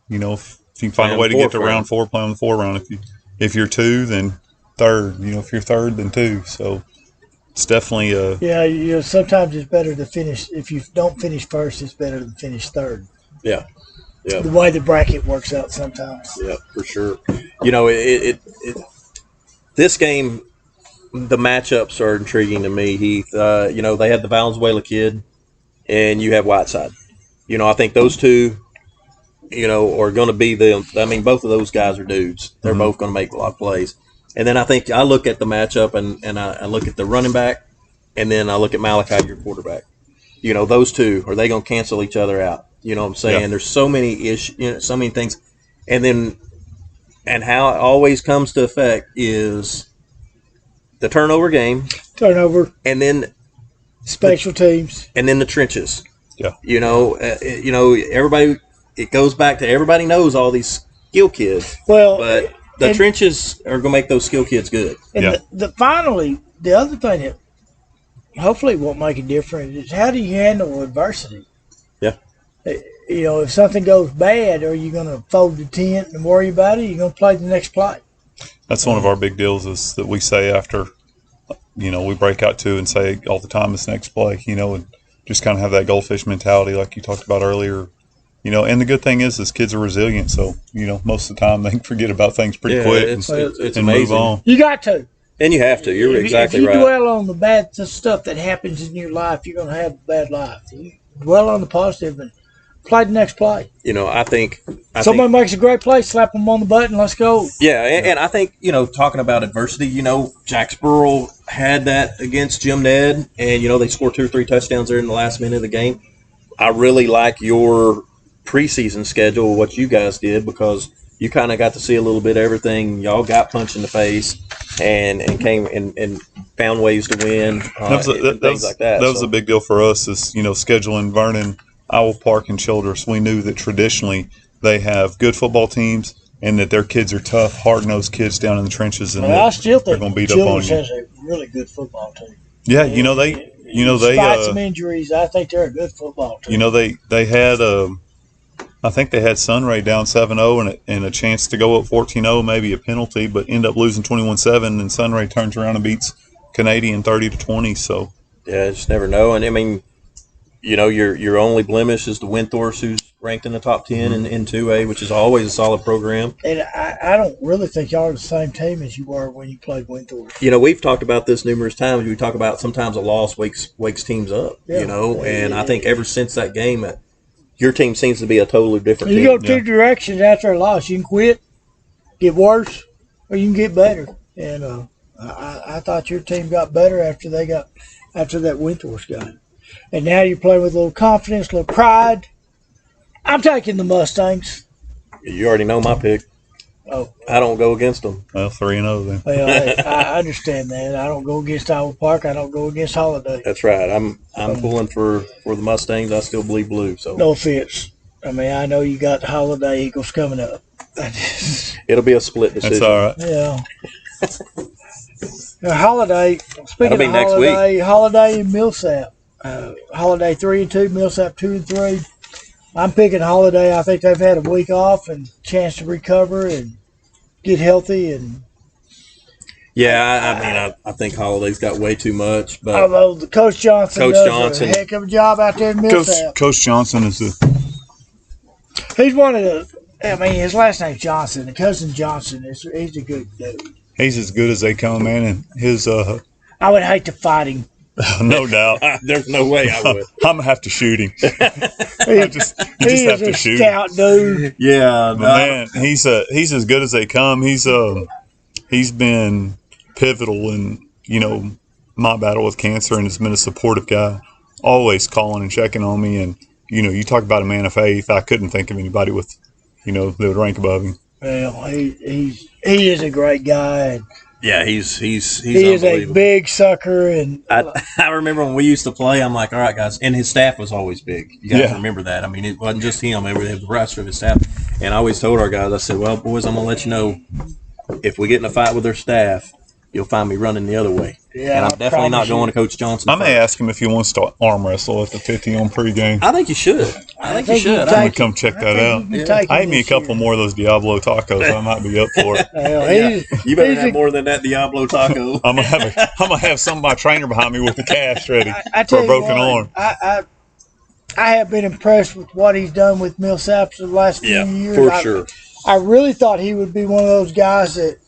If you can find a way to get to round 4, play on the 4 round. If you're 2, then 3rd. If you're 3rd, then 2. So. It's definitely sometimes it's better to finish. If you don't finish first, it's better to finish 3rd. Yeah. The way the bracket works out sometimes. Yeah, for sure. This game, the matchups are intriguing to me, Heath. They had the Valenzuela kid, and you have Whiteside. I think those two, are going to be both of those guys are dudes. They're both going to make a lot of plays. And then I think I look at the matchup and I look at the running back, and then I look at Malachi, your quarterback. Those two, are they going to cancel each other out? You know what I'm saying? Yeah. There's so many issues, so many things. And how it always comes to effect is the turnover game. Turnover. And then special teams. And then the trenches. Yeah. Everybody, it goes back to everybody knows all these skill kids. Well, but the trenches are going to make those skill kids good. And finally, the other thing that hopefully won't make a difference is how do you handle adversity? Yeah. If something goes bad, are you going to fold the tent and worry about it? Or are you going to play the next play? That's one of our big deals is that we say after, we break out to and say all the time it's next play, and just kind of have that goldfish mentality like you talked about earlier. And the good thing is kids are resilient. So, most of the time they can forget about things pretty quick it's and amazing. move on. You got to. And you have to. You're exactly right. If you dwell on the bad stuff that happens in your life, you're going to have a bad life. You dwell on the positive and play the next play. I think somebody makes a great play, slap them on the button, let's go. Yeah, and I think, talking about adversity, Jacksboro had that against Jim Ned, and, they scored 2 or 3 touchdowns there in the last minute of the game. I really like your preseason schedule, what you guys did, because you kind of got to see a little bit of everything. Y'all got punched in the face and came and found ways to win, things like that. That was a big deal for us is, scheduling Vernon, Owl Park, and Childress. We knew that traditionally they have good football teams and that their kids are tough, hard-nosed kids down in the trenches, and I still think they're going to beat up on you. has a really good football team. Yeah, they despite some injuries, I think they're a good football team. They had I think they had Sunray down 7-0 and a chance to go up 14-0, maybe a penalty, but end up losing 21-7, and Sunray turns around and beats Canadian 30-20. So yeah, just never know. And I mean, your only blemish is the Windthorst, who's ranked in the top 10 in 2A, which is always a solid program. And I don't really think y'all are the same team as you were when you played Windthorst. We've talked about this numerous times. We talk about sometimes a loss wakes teams up, and I think ever since that game, your team seems to be a totally different team. You go 2 directions after a loss. You can quit, get worse, or you can get better. And I thought your team got better after that Windthorst game. And now you're playing with a little confidence, a little pride. I'm taking the Mustangs. You already know my pick. Oh, I don't go against them. Well, 3-0 then. Well, I understand that. I don't go against Iowa Park. I don't go against Holiday. That's right. I'm pulling for the Mustangs. I still believe blue. So no offense. I mean, I know you got the Holiday Eagles coming up. It'll be a split decision. That's all right. Yeah. Now, Holiday. Speaking of Holiday and Millsap. Holiday 3-2, Millsap 2-3. I'm picking Holiday. I think they've had a week off and chance to recover and get healthy. And yeah, I think Holiday's got way too much. But although the Coach Johnson does a heck of a job out there in Millsap. Coach Johnson is he's one of the. I mean, his last name's Johnson. The cousin Johnson he's a good dude. He's as good as they come, man. And his I would hate to fight him. No doubt. There's no way I would. I'm gonna have to shoot him. I just have to shoot stout him. Dude. Yeah, man. He's as good as they come. He's been pivotal in my battle with cancer, and has been a supportive guy, always calling and checking on me. And you talk about a man of faith. I couldn't think of anybody with that would rank above him. Well, he is a great guy. And yeah, he's he is a big sucker, and I remember when we used to play. I'm like, all right, guys, and his staff was always big. You got to remember that. I mean, it wasn't just him; it was the rest of his staff. And I always told our guys, I said, "Well, boys, I'm gonna let you know if we get in a fight with their staff, you'll find me running the other way." Yeah, and I'm definitely not going to Coach Johnson. I may ask him if he wants to arm wrestle at the 50 on pregame. I think you should. I think you should. I'm going to come check that out. I ate me a couple more of those Diablo tacos. I might be up for it. You better have more than that Diablo taco. I'm gonna have some of my trainer behind me with the cast ready for a broken arm. I have been impressed with what he's done with Millsap the last few years. For sure. I really thought he would be one of those guys that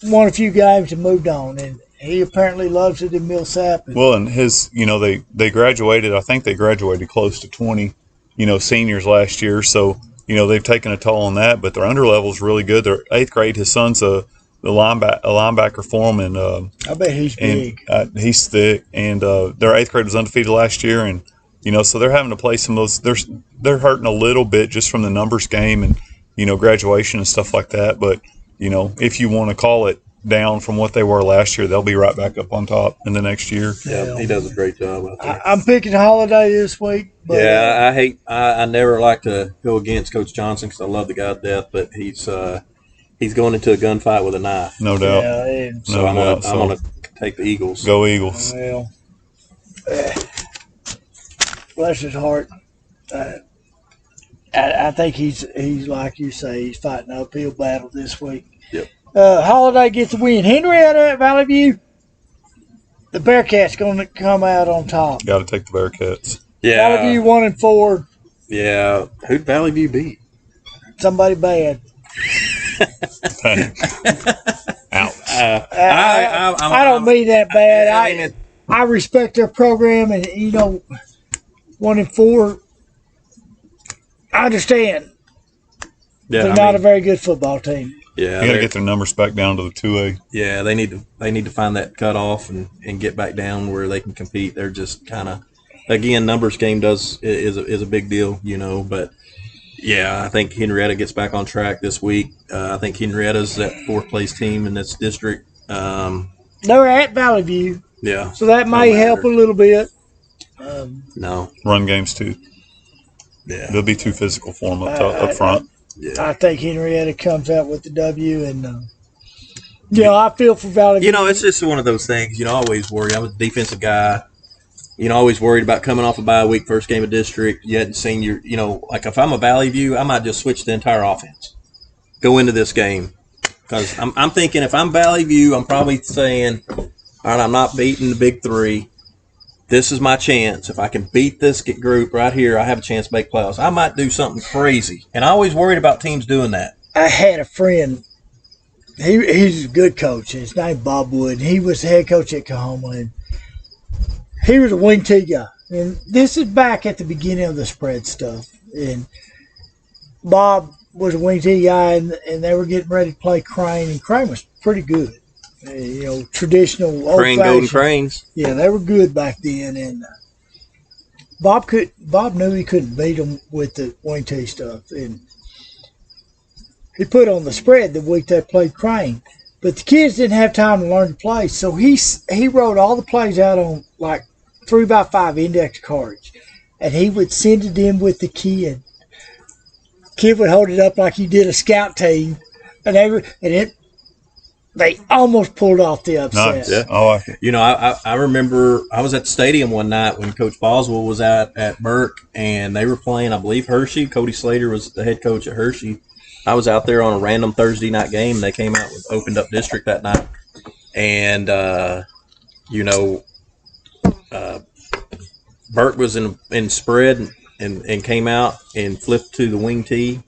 won a few games and moved on, and he apparently loves it in Millsap. Well, and his, they graduated. I think they graduated close to 20 seniors last year. So, they've taken a toll on that, but their under level is really good. Their 8th grade, his son's a linebacker for him, and I bet he's big. He's thick, and their 8th grade was undefeated last year, and so they're having to play some of those. They're hurting a little bit just from the numbers game and graduation and stuff like that. But if you want to call it down from what they were last year, they'll be right back up on top in the next year. Yeah, he does a great job out there. I'm picking Holiday this week. But, yeah, I never like to go against Coach Johnson because I love the guy to death, but he's going into a gunfight with a knife. No doubt. Yeah, so I'm gonna take the Eagles. Go Eagles. Well, bless his heart. I think he's like you say, he's fighting an uphill battle this week. Yep. Holiday gets the win. Henrietta at Valley View. The Bearcats going to come out on top. Got to take the Bearcats. Yeah. Valley View 1-4. Yeah. Who'd Valley View beat? Somebody bad. Ouch. I don't mean that bad. I respect their program, and 1-4. I understand. Yeah, they're not a very good football team. Yeah, you got to get their numbers back down to the 2A. Yeah, they need to find that cutoff and get back down where they can compete. They're just kind of, again, numbers game is a big deal, But yeah, I think Henrietta gets back on track this week. I think Henrietta's that 4th place team in this district. They're at Valley View. Yeah, so that may help a little bit. No run games too. Yeah, they'll be too physical for them up front. Yeah. I think Henrietta comes out with the W, and I feel for Valley View. It's just one of those things. I always worry. I'm a defensive guy. Always worried about coming off a bye week, first game of district. You hadn't seen like if I'm a Valley View, I might just switch the entire offense, go into this game, because I'm thinking if I'm Valley View, I'm probably saying, all right, I'm not beating the big 3. This is my chance. If I can beat this group right here, I have a chance to make playoffs. I might do something crazy. And I always worried about teams doing that. I had a friend. He's a good coach. His name Bob Wood. He was the head coach at Kahoma. And he was a wing T guy. And this is back at the beginning of the spread stuff. And Bob was a wing T guy, and they were getting ready to play Crane. And Crane was pretty good. Traditional Crane Golden Cranes. Yeah, they were good back then, and Bob knew he couldn't beat them with the wing T stuff, and he put on the spread the week they played Crane. But the kids didn't have time to learn to play, so he wrote all the plays out on like 3x5 index cards, and he would send it in with the kid. Kid would hold it up like he did a scout team, and they almost pulled off the upset. Nice. Yeah. Oh, I remember I was at the stadium one night when Coach Boswell was at Burke, and they were playing, I believe, Hershey. Cody Slater was the head coach at Hershey. I was out there on a random Thursday night game, and they came out with opened up district that night. And, Burke was in spread and came out and flipped to the wing T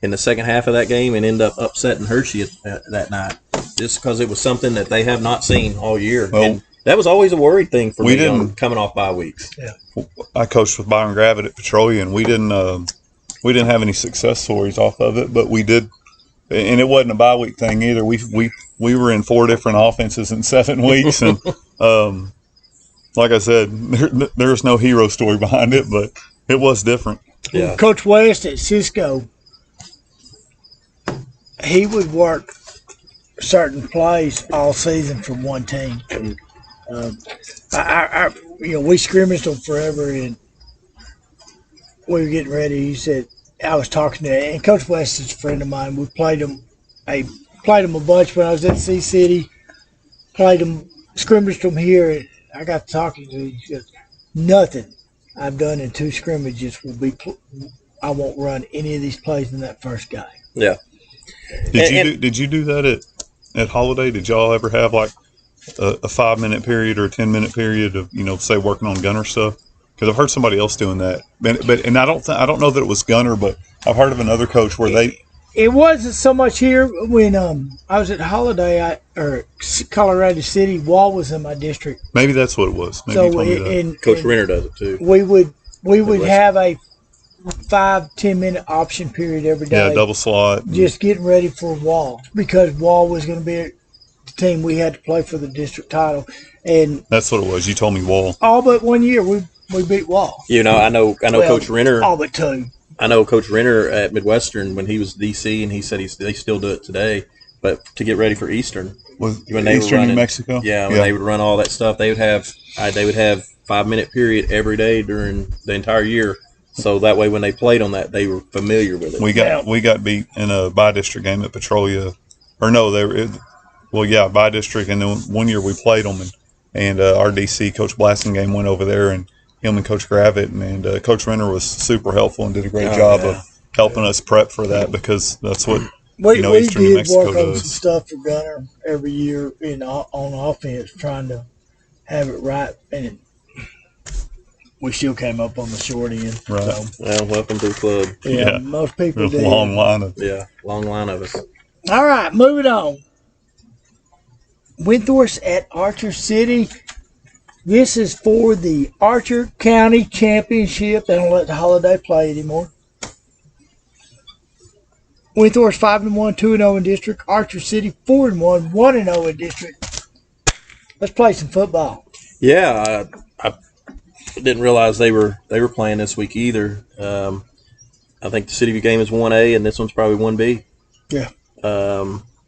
in the second half of that game and ended up upsetting Hershey that night, just because it was something that they have not seen all year. Well, and that was always a worried thing for me coming off bye weeks. Yeah. I coached with Byron Gravitt at Petrolia, and we didn't have any success stories off of it, but we did, and it wasn't a bye week thing either. We were in 4 different offenses in 7 weeks, and like I said, there's no hero story behind it, but it was different. Yeah. Coach West at Cisco, he would work certain plays all season from one team. We scrimmaged them forever, and we were getting ready. He said, I was talking to, and Coach West is a friend of mine. We played them. I played them a bunch when I was at Sea City. Played them, scrimmaged them here. And I got talking to him. He said, nothing I've done in 2 scrimmages will be. I won't run any of these plays in that first game. Yeah. Did you do that at Holiday? Did y'all ever have like a 5-minute period or a 10-minute period of say working on gunner stuff? Because I've heard somebody else doing that, but I don't know that it was gunner, but I've heard of another coach where It wasn't so much here when I was at Holiday or Colorado City. Wall was in my district. Maybe that's what it was. Maybe so you told me that. Coach Renner does it too. We would have a 5-10 minute option period every day. Yeah, double slot. Just getting ready for Wall because Wall was going to be the team we had to play for the district title, and That's what it was. You told me Wall. all but 1 year we beat Wall. You know, I know Well, Coach Renner. All but 2. I know Coach Renner at Midwestern when he was DC, and he said they still do it today. But to get ready for Eastern, Was when they Eastern were running, New Mexico? yeah, when they would run all that stuff, they would have 5-minute period every day during the entire year. So that way, when they played on that, they were familiar with it. We got beat in a by district game at Petrolia, or no, by district, and then 1 year we played them, and our DC Coach Blasingame went over there, and him and Coach Gravitt and Coach Renner was super helpful and did a great job of helping us prep for that because that's what We Eastern New did Mexico work on does. some stuff for Gunner every year on offense, trying to have it right, and we still came up on the short end. Right. So, Well, welcome to the club. Yeah. most people There's did. a long line of Long line of us. All right, moving on. Windthorst at Archer City. This is for the Archer County Championship. They don't let the Holiday play anymore. Windthorst 5-1, 2-0 in district. Archer City 4-1, 1-0 in district. Let's play some football. Yeah, I didn't realize they were playing this week either. I think the City View game is 1A, and this one's probably 1B. Yeah.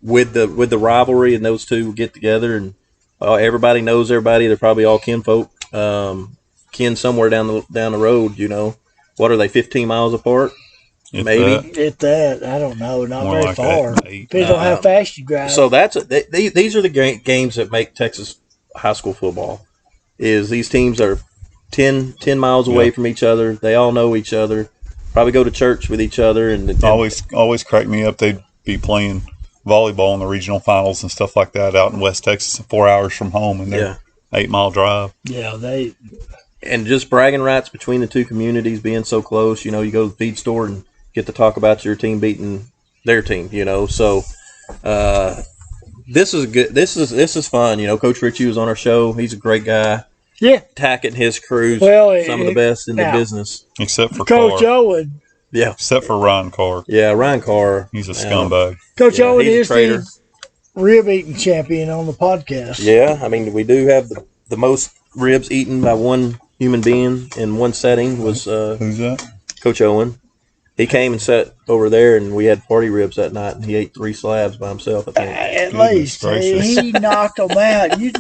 With the rivalry, and those two get together, and everybody knows everybody. They're probably all kinfolk. Kin somewhere down the road. You know, what are they? 15 miles apart? Maybe. At that, I don't know. Not More very like far. that, 8. Depends on how fast you drive. So these are the games that make Texas high school football. Is these teams are 10 miles away from each other. They all know each other. Probably go to church with each other. And always cracked me up. They'd be playing volleyball in the regional finals and stuff like that out in West Texas, 4 hours from home, and they're 8-mile drive. Yeah, and just bragging rights between the two communities being so close. You know, you go to the feed store and get to talk about your team beating their team. You know, so this is good. This is fun. You know, Coach Richie was on our show. He's a great guy. Yeah, Tacking his crews, well, some of the best in the business, except for Coach Carr. Owen. Yeah, Except for Ryan Carr. Yeah, Ryan Carr. He's a scumbag. Coach Owen he's a is traitor. the rib eating champion on the podcast. Yeah, I mean, we do have the most ribs eaten by one human being in one setting was Who's that? Coach Owen. He came and sat over there, and we had party ribs that night, and he ate 3 slabs by himself, I think. At Goodness least gracious. he knocked them out. We've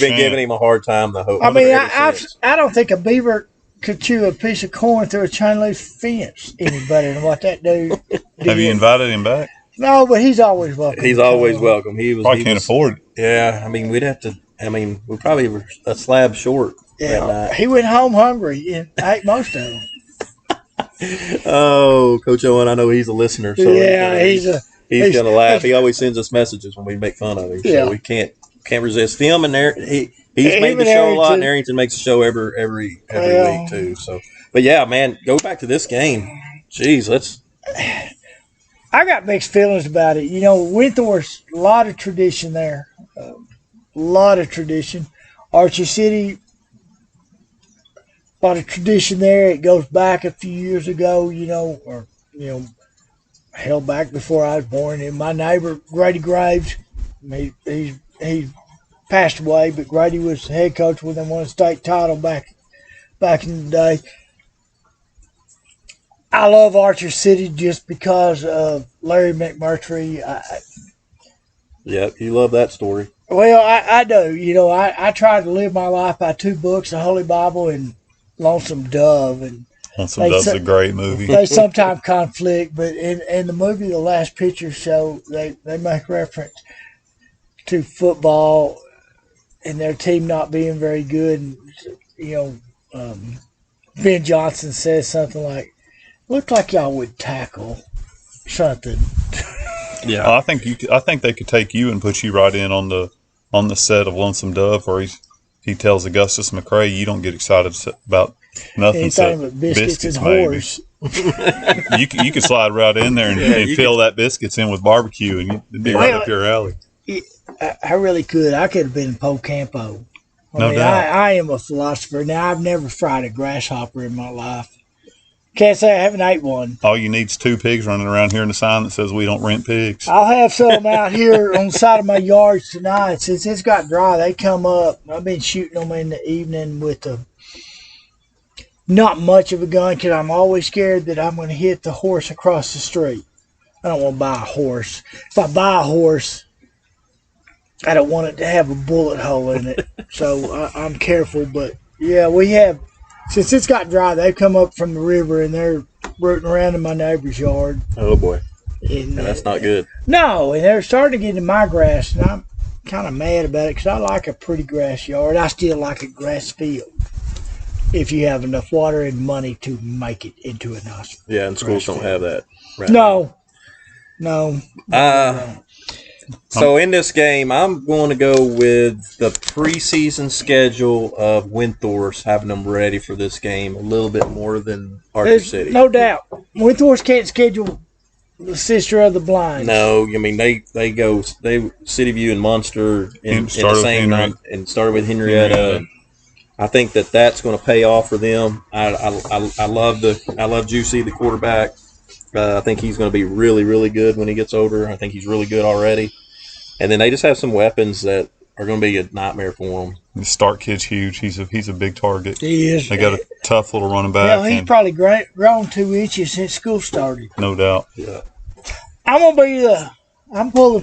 been giving him a hard time, the whole I mean, ever since. I don't think a beaver could chew a piece of corn through a chain link fence any better than what that dude did. Have you invited him back? No, but he's always welcome. He's always welcome. Probably can't afford it. Yeah, I mean, we'd have to. I mean, we probably were a slab short that night. He went home hungry and ate most of them. Oh, Coach Owen, I know he's a listener. So he's going to laugh. He always sends us messages when we make fun of him. Yeah. So we can't resist him. And he's made the show a lot, and Arrington makes the show every week too. So, but yeah, man, go back to this game. Jeez, I got mixed feelings about it. You know, Windthorst, a lot of tradition there. A lot of tradition. Archer City, a lot of tradition there. It goes back a few years ago, held back before I was born. And my neighbor, Grady Graves, he passed away, but Grady was the head coach when they won a state title back in the day. I love Archer City just because of Larry McMurtry. Yep, you love that story. Well, I do. You know, I try to live my life by 2 books, the Holy Bible and Lonesome Dove. And Lonesome Dove's a great movie. They sometimes conflict, but in the movie The Last Picture Show, they make reference to football and their team not being very good. And, Ben Johnson says something like, "Looked like y'all would tackle something." Yeah, I think they could take you and put you right in on the set of Lonesome Dove, where he tells Augustus McCrae, "You don't get excited about nothing Anything but biscuits and whores." you could slide right in there and fill that biscuits in with barbecue, and it'd be right up your alley. I really could. I could have been Po Campo. No doubt. I am a philosopher. Now, I've never fried a grasshopper in my life. Can't say I haven't ate one. All you need is 2 pigs running around here in the sign that says we don't rent pigs. I'll have some out here on the side of my yards tonight. Since it's got dry, they come up. I've been shooting them in the evening with not much of a gun because I'm always scared that I'm going to hit the horse across the street. I don't want to buy a horse. If I buy a horse, I don't want it to have a bullet hole in it. So I'm careful. But, yeah, we have. Since it's got dry, they've come up from the river and they're rooting around in my neighbor's yard. Oh boy, And that's not good. No, and they're starting to get in my grass, and I'm kind of mad about it because I like a pretty grass yard. I still like a grass field if you have enough water and money to make it into a nice. Yeah, and schools don't have that. Right No. So in this game, I'm going to go with the preseason schedule of Windthorst, having them ready for this game a little bit more than Archer There's City. no doubt. Windthorst can't schedule the sister of the blind. No, I mean they go City View and Munster in the same night and started with Henrietta. I think that's going to pay off for them. I love Juicy, the quarterback. I think he's going to be really, really good when he gets older. I think he's really good already. And then they just have some weapons that are going to be a nightmare for them. The Stark kid's huge. He's a big target. He is. They got a tough little running back. Well, he's probably grown 2 inches since school started. No doubt. Yeah. I'm going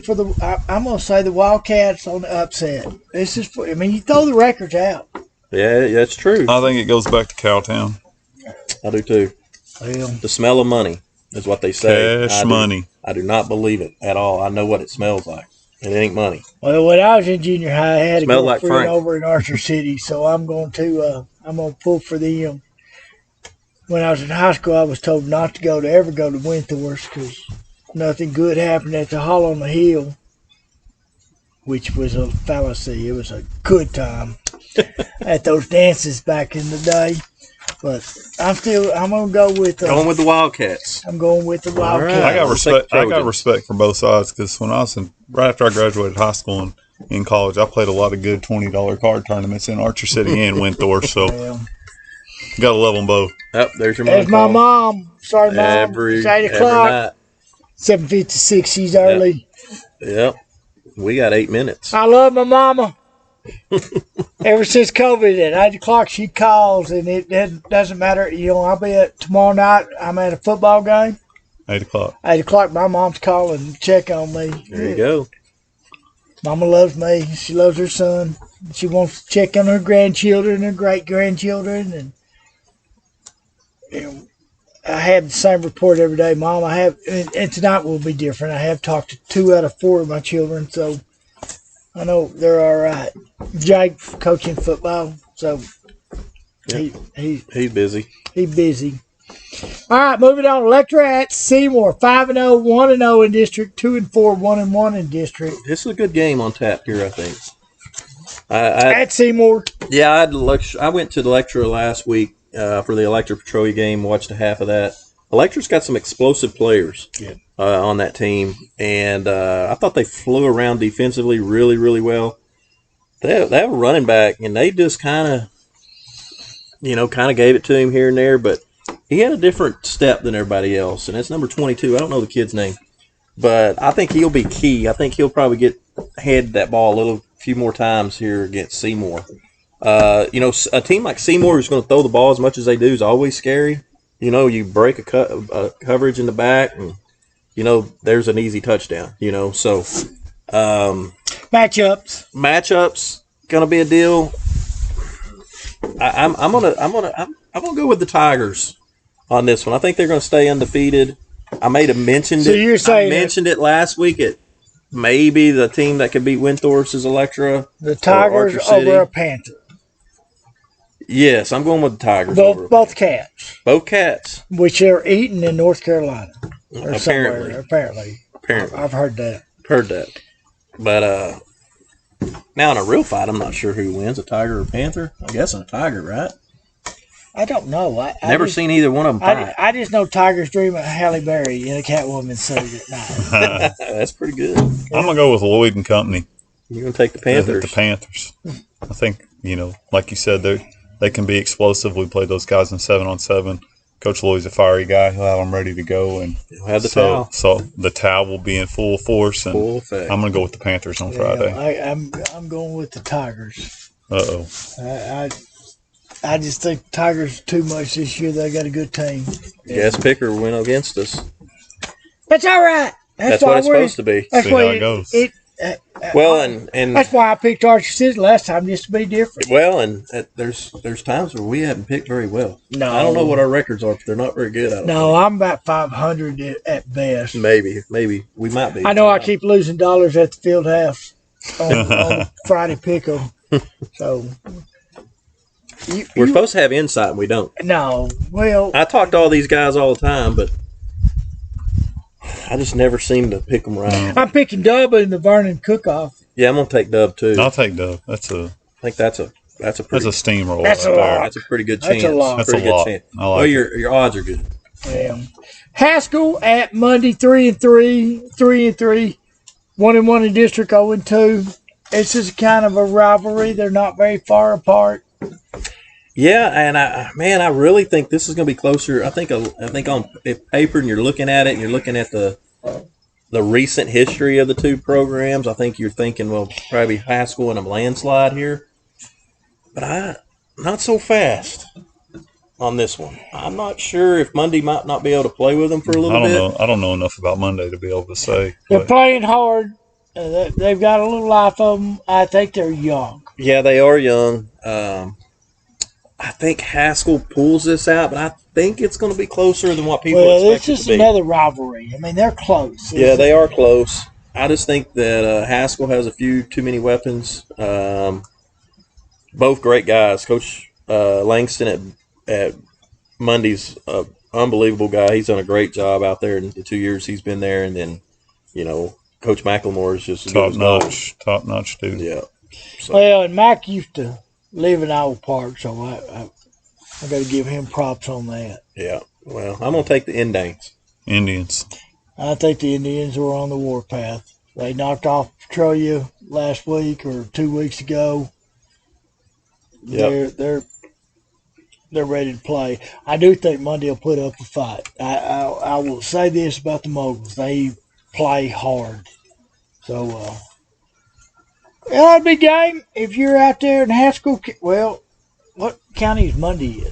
to say the Wildcats on the upset. This is, you throw the records out. Yeah, that's true. I think it goes back to Cowtown. I do too. Well, The smell of money is what they say. Cash money. I do not believe it at all. I know what it smells like. And it ain't money. Well, when I was in junior high, I had a Smelled like girlfriend Frank. over in Archer City, so I'm going to pull for them. When I was in high school, I was told not to ever go to Windthorst because nothing good happened at the Hall on the Hill, which was a fallacy. It was a good time at those dances back in the day. But I'm going to go with Going with the Wildcats. I'm going with the Wildcats. right. I got We'll respect. take I got Trojans. respect for both sides because when I was right after I graduated high school and in college, I played a lot of good $20 card tournaments in Archer City and Windthorst. So Well, gotta love them both. Yep, there's your there's my mom. Sorry, Mom. Every It's 8 every o'clock. night. 7:56. She's early. Yep. We got 8 minutes. I love my mama. Ever since COVID at 8 o'clock, she calls, and it doesn't matter. I'll be tomorrow night. I'm at a football game. 8 o'clock. 8 o'clock, my mom's calling to check on me. There you go. Mama loves me. She loves her son. She wants to check on her grandchildren and great grandchildren, and I have the same report every day, Mom. And tonight will be different. I have talked to 2 out of 4 of my children, so I know they're all right. Jake coaching football, so He's busy. he's busy. All right, moving on. Electra at Seymour, 5-0, 1-0 in district, 2-4, 1-1 in district. This is a good game on tap here, I think. I At Seymour, I went to the Electra last week for the Electra Petrolia game, watched a half of that. Electra's got some explosive players on that team, and I thought they flew around defensively really, really well. They have a running back, and they just kind of gave it to him here and there, but he had a different step than everybody else, and it's number 22. I don't know the kid's name, but I think he'll be key. I think he'll probably head that ball a few more times here against Seymour. A team like Seymour who's going to throw the ball as much as they do is always scary. You break a coverage in the back, and there's an easy touchdown. So matchups gonna be a deal. I'm gonna go with the Tigers on this one. I think they're gonna stay undefeated. I may have mentioned So it. you're saying I mentioned it last week. Maybe the team that could beat Windthorst is Electra. the Tigers Archer City. over a Panther. Yes, I'm going with the Tigers. Both cats, Both cats. which are eaten in North Carolina or Apparently. somewhere. Apparently, Apparently. I've heard that. Heard that. But now in a real fight, I'm not sure who wins, a tiger or panther. I guess a tiger, right? I don't know. Never seen either one of them fight. I just know tigers dream of Halle Berry in a Catwoman suit at night. That's pretty good. I'm gonna go with Lloyd and Company. You're going to take the I think Panthers. the Panthers. I think like you said, they can be explosive. We played those guys in 7-on-7. Coach Lloyd's a fiery guy. He'll have them ready to go, and He'll have the towel. So the towel will be in full force, and Full effect. I'm going to go with the Panthers on Friday. I'm going with the Tigers. I just think Tigers too much this year. They got a good team. Guest picker went against us. That's all right. That's what it's supposed to be. That's See how it goes. Well, and that's why I picked Archer City last time, just to be different. well, and there's times where we haven't picked very well. No, I don't know what our records are, but they're not very good. No, I'm about 500 at best. Maybe we might be. I know I keep losing dollars at the field house on Friday pick'em. So we're supposed to have insight, and we don't. No, well, I talk to all these guys all the time, but I just never seem to pick them right. I'm picking Dub in the Vernon cook-off. Yeah, I'm gonna take Dub too. I'll take Dub. I think that's a pretty, steamroll. That's right a there. lot. That's a pretty good chance. That's a lot. That's Pretty a lot. good chance. I like Well, it. your odds are good. Yeah. Haskell at Monday 3-3, 3-3, 1-1 in district, 0-2. This is kind of a rivalry. They're not very far apart. Yeah, and I really think this is going to be closer. I think on paper, and you're looking at it, and you're looking at the recent history of the two programs. I think you're thinking, well, probably Haskell and a landslide here, but not so fast on this one. I'm not sure if Monday might not be able to play with them for a little bit. I don't know enough about Monday to be able to say. They're but playing hard. They've got a little life of them. I think they're young. Yeah, they are young. I think Haskell pulls this out, but I think it's going to be closer than what people Well, expect it's it just to be. another rivalry. I mean, they're close. Yeah, they are close. I just think that Haskell has a few too many weapons. Both great guys. Coach Langston at Monday's unbelievable guy. He's done a great job out there in the 2 years he's been there. And then, Coach McLemore is just as good as gold. top notch dude. Yeah. So, Well, and Mac used to live in Owl Park, so I got to give him props on that. yeah. Well, I'm going to take the Indians. I think the Indians were on the warpath. They knocked off Petrolia last week or 2 weeks ago. Yep. They're ready to play. I do think Monday will put up a fight. I will say this about the Moguls: they play hard. So it'll be game if you're out there in Haskell. Well, what county is Monday in?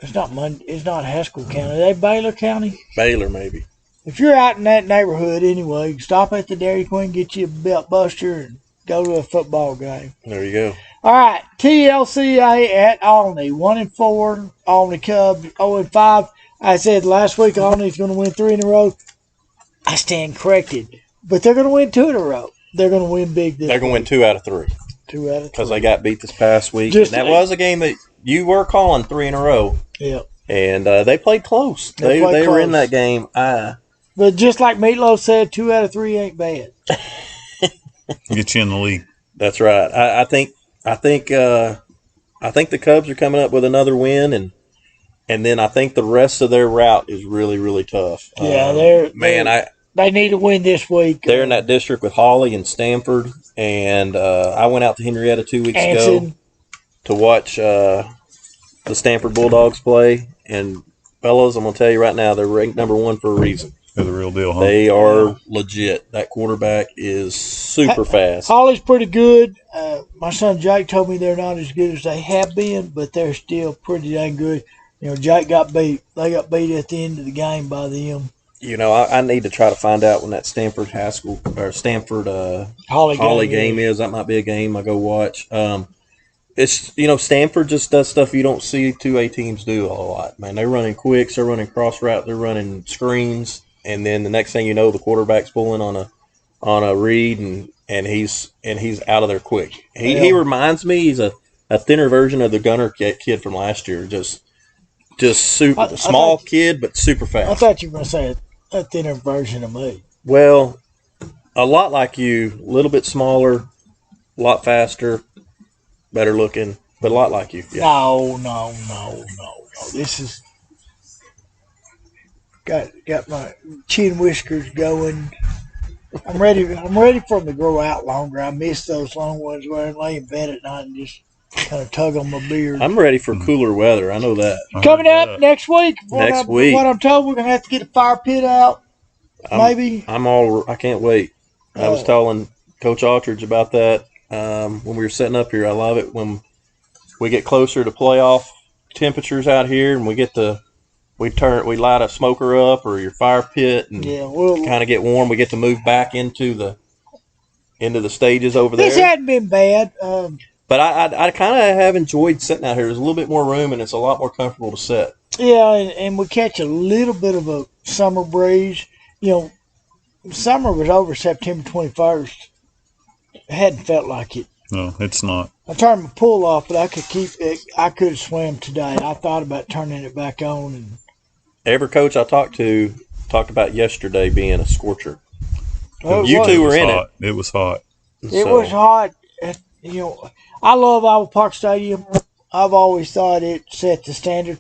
It's not Monday. It's not Haskell County. They Baylor County. Baylor, maybe. If you're out in that neighborhood anyway, stop at the Dairy Queen, get you a belt buster, and go to a football game. There you go. All right, TLCA at Olney, 1-4. Olney Cubs 0-5. I said last week Olney's going to win 3 in a row. I stand corrected, but they're going to win 2 in a row. They're going to win big this They're going to win 2 out of 3. 2 out of 3. Because they got beat this past week. Just and that was a game that you were calling 3 in a row. Yeah. And they played close. They played were in close. that game. But just like Meatloaf said, 2 out of 3 ain't bad. Get you in the league. That's right. I think the Cubs are coming up with another win, and then I think the rest of their route is really, really tough. Yeah, they need to win this week. They're in that district with Hawley and Stanford, and I went out to Henrietta 2 weeks ago to watch the Stanford Bulldogs play. And fellas, I'm gonna tell you right now, they're ranked number 1 for a reason. They're the real deal, huh? They are legit. That quarterback is super fast. Holly's pretty good. My son Jake told me they're not as good as they have been, but they're still pretty dang good. Jake got beat. They got beat at the end of the game by them. I need to try to find out when that Stanford Haskell or Stanford Holly game is. That might be a game I go watch. It's Stanford just does stuff you don't see 2A teams do a lot. Man, they're running quicks, they're running cross route, they're running screens, and then the next thing you know, the quarterback's pulling on a read and he's out of there quick. He reminds me, he's a thinner version of the Gunner kid from last year. Just super small kid, but super fast. I thought you were going to say a thinner version of me. Well, a lot like you, a little bit smaller, a lot faster, better looking, but a lot like you. Yeah. No. This is got my chin whiskers going. I'm ready for them to grow out longer. I miss those long ones where I lay in bed at night and just kind of tug on my beard. I'm ready for cooler weather. I know that. Coming up next week. What I'm told, we're going to have to get a fire pit out. Maybe. I can't wait. I was telling Coach Aldridge about that when we were setting up here. I love it when we get closer to playoff temperatures out here, and we light a smoker up or your fire pit, and kind of get warm. We get to move back into the stages over there. This hadn't been bad. But I kind of have enjoyed sitting out here. There's a little bit more room, and it's a lot more comfortable to sit. Yeah, and we catch a little bit of a summer breeze. Summer was over September 21st. It hadn't felt like it. No, it's not. I turned my pool off, but I could keep it. I could have swam today. I thought about turning it back on. And every coach I talked about yesterday being a scorcher. You two were in it. It was hot. It was hot. I love Iowa Park Stadium. I've always thought it set the standard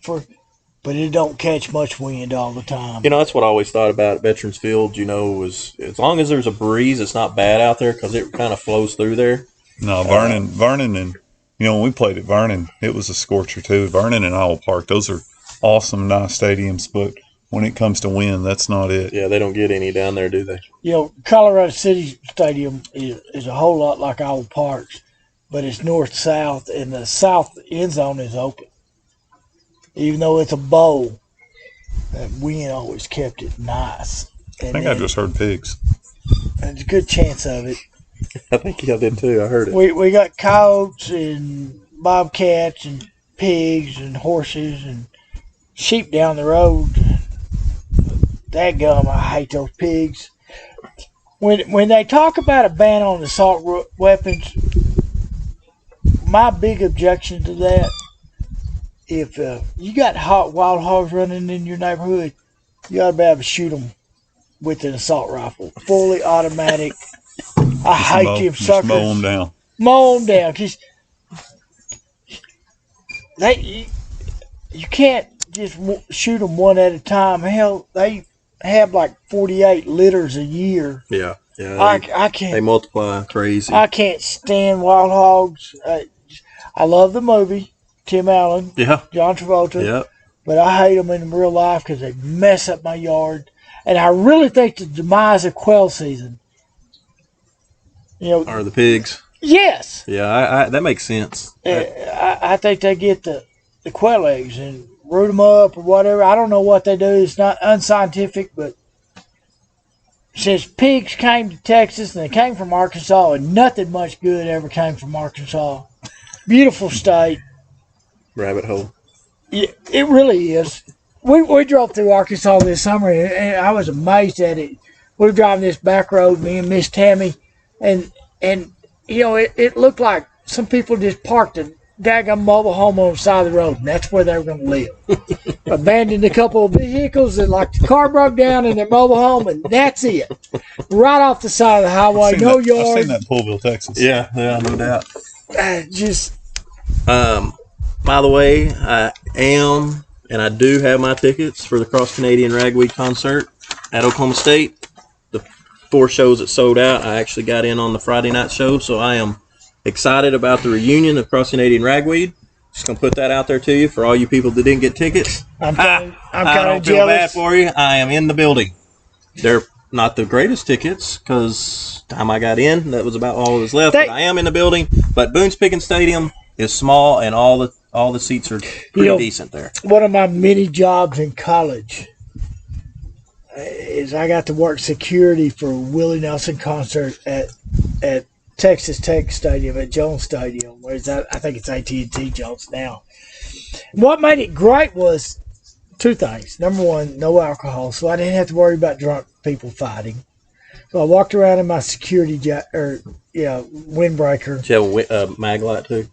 but it don't catch much wind all the time. That's what I always thought about Veterans Field, was as long as there's a breeze, it's not bad out there because it kind of flows through there. No, Vernon and, when we played at Vernon, it was a scorcher too. Vernon and Iowa Park, those are awesome, nice stadiums, but when it comes to wind, that's not it. Yeah, they don't get any down there, do they? Colorado City Stadium is a whole lot like Iowa Park's, but it's north-south, and the south end zone is open. Even though it's a bowl, that wind always kept it nice. I think I just heard pigs. There's a good chance of it. I think I did too. I heard it. We got coyotes and bobcats and pigs and horses and sheep down the road. Dadgum, I hate those pigs. When they talk about a ban on assault weapons, my big objection to that, if you got wild hogs running in your neighborhood, you ought to be able to shoot them with an assault rifle, fully automatic. I hate them suckers. Mow them down. Mow them down. Cause you can't just shoot them one at a time. Hell, they have like 48 litters a year. Yeah. I can't. They multiply crazy. I can't stand wild hogs. I love the movie, Tim Allen, John Travolta. Yeah. But I hate them in real life because they mess up my yard. And I really think the demise of quail season. Are the pigs? Yes. Yeah, that makes sense. I think they get the quail eggs and root them up or whatever. I don't know what they do. It's not unscientific, but since pigs came to Texas and they came from Arkansas, and nothing much good ever came from Arkansas. Beautiful state. Rabbit hole. Yeah, it really is. We drove through Arkansas this summer, and I was amazed at it. We were driving this back road, me and Miss Tammy, and it looked like some people just parked a daggone mobile home on the side of the road, and that's where they were going to live. Abandoned a couple of vehicles, and like the car broke down in their mobile home, and that's it. Right off the side of the highway, no yard. I've seen that in Poolville, Texas. Yeah, no doubt. Just. By the way, I am, and I do have my tickets for the Cross Canadian Ragweed concert at Oklahoma State. The 4 shows that sold out, I actually got in on the Friday night show, so I am excited about the reunion of Cross Canadian Ragweed. Just going to put that out there to you for all you people that didn't get tickets. I'm kind of jealous. Feel bad for you. I am in the building. They're not the greatest tickets because time I got in, that was about all that was left. But I am in the building. But Boone's Picking Stadium is small, and all the seats are pretty decent there. One of my many jobs in college is I got to work security for a Willie Nelson concert at Texas Tech Stadium, at Jones Stadium, where I think it's AT&T Jones now. What made it great was 2 things. Number one, no alcohol, so I didn't have to worry about drunk people fighting. So I walked around in my security windbreaker. Did you have a mag light too?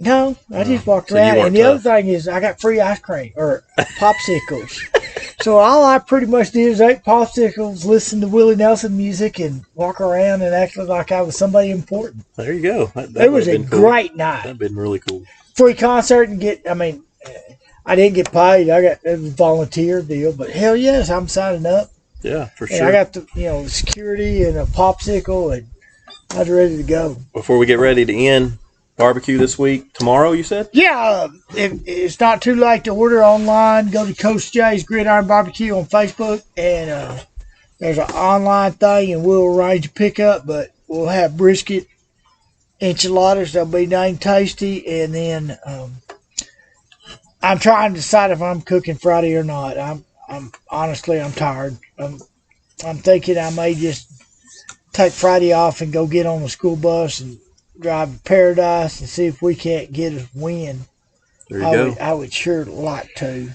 No, I just walked around. And the other thing is I got free ice cream or popsicles. So all I pretty much did is ate popsicles, listen to Willie Nelson music, and walk around and act like I was somebody important. There you go. It was a great night. That'd been really cool. Free concert and I didn't get paid. It was a volunteer deal, but hell yes, I'm signing up. Yeah, for sure. And I got the security and a popsicle, and I was ready to go. Before we get ready to end, barbecue this week. Tomorrow, you said? Yeah, if it's not too late to order online, go to Coach J's Gridiron Barbecue on Facebook, and there's an online thing, and we'll arrange a pickup. But we'll have brisket, enchiladas. They'll be dang tasty, and then I'm trying to decide if I'm cooking Friday or not. I'm honestly tired. I'm thinking I may just take Friday off and go get on the school bus and drive to Paradise and see if we can't get a win. There you go. I would sure like to.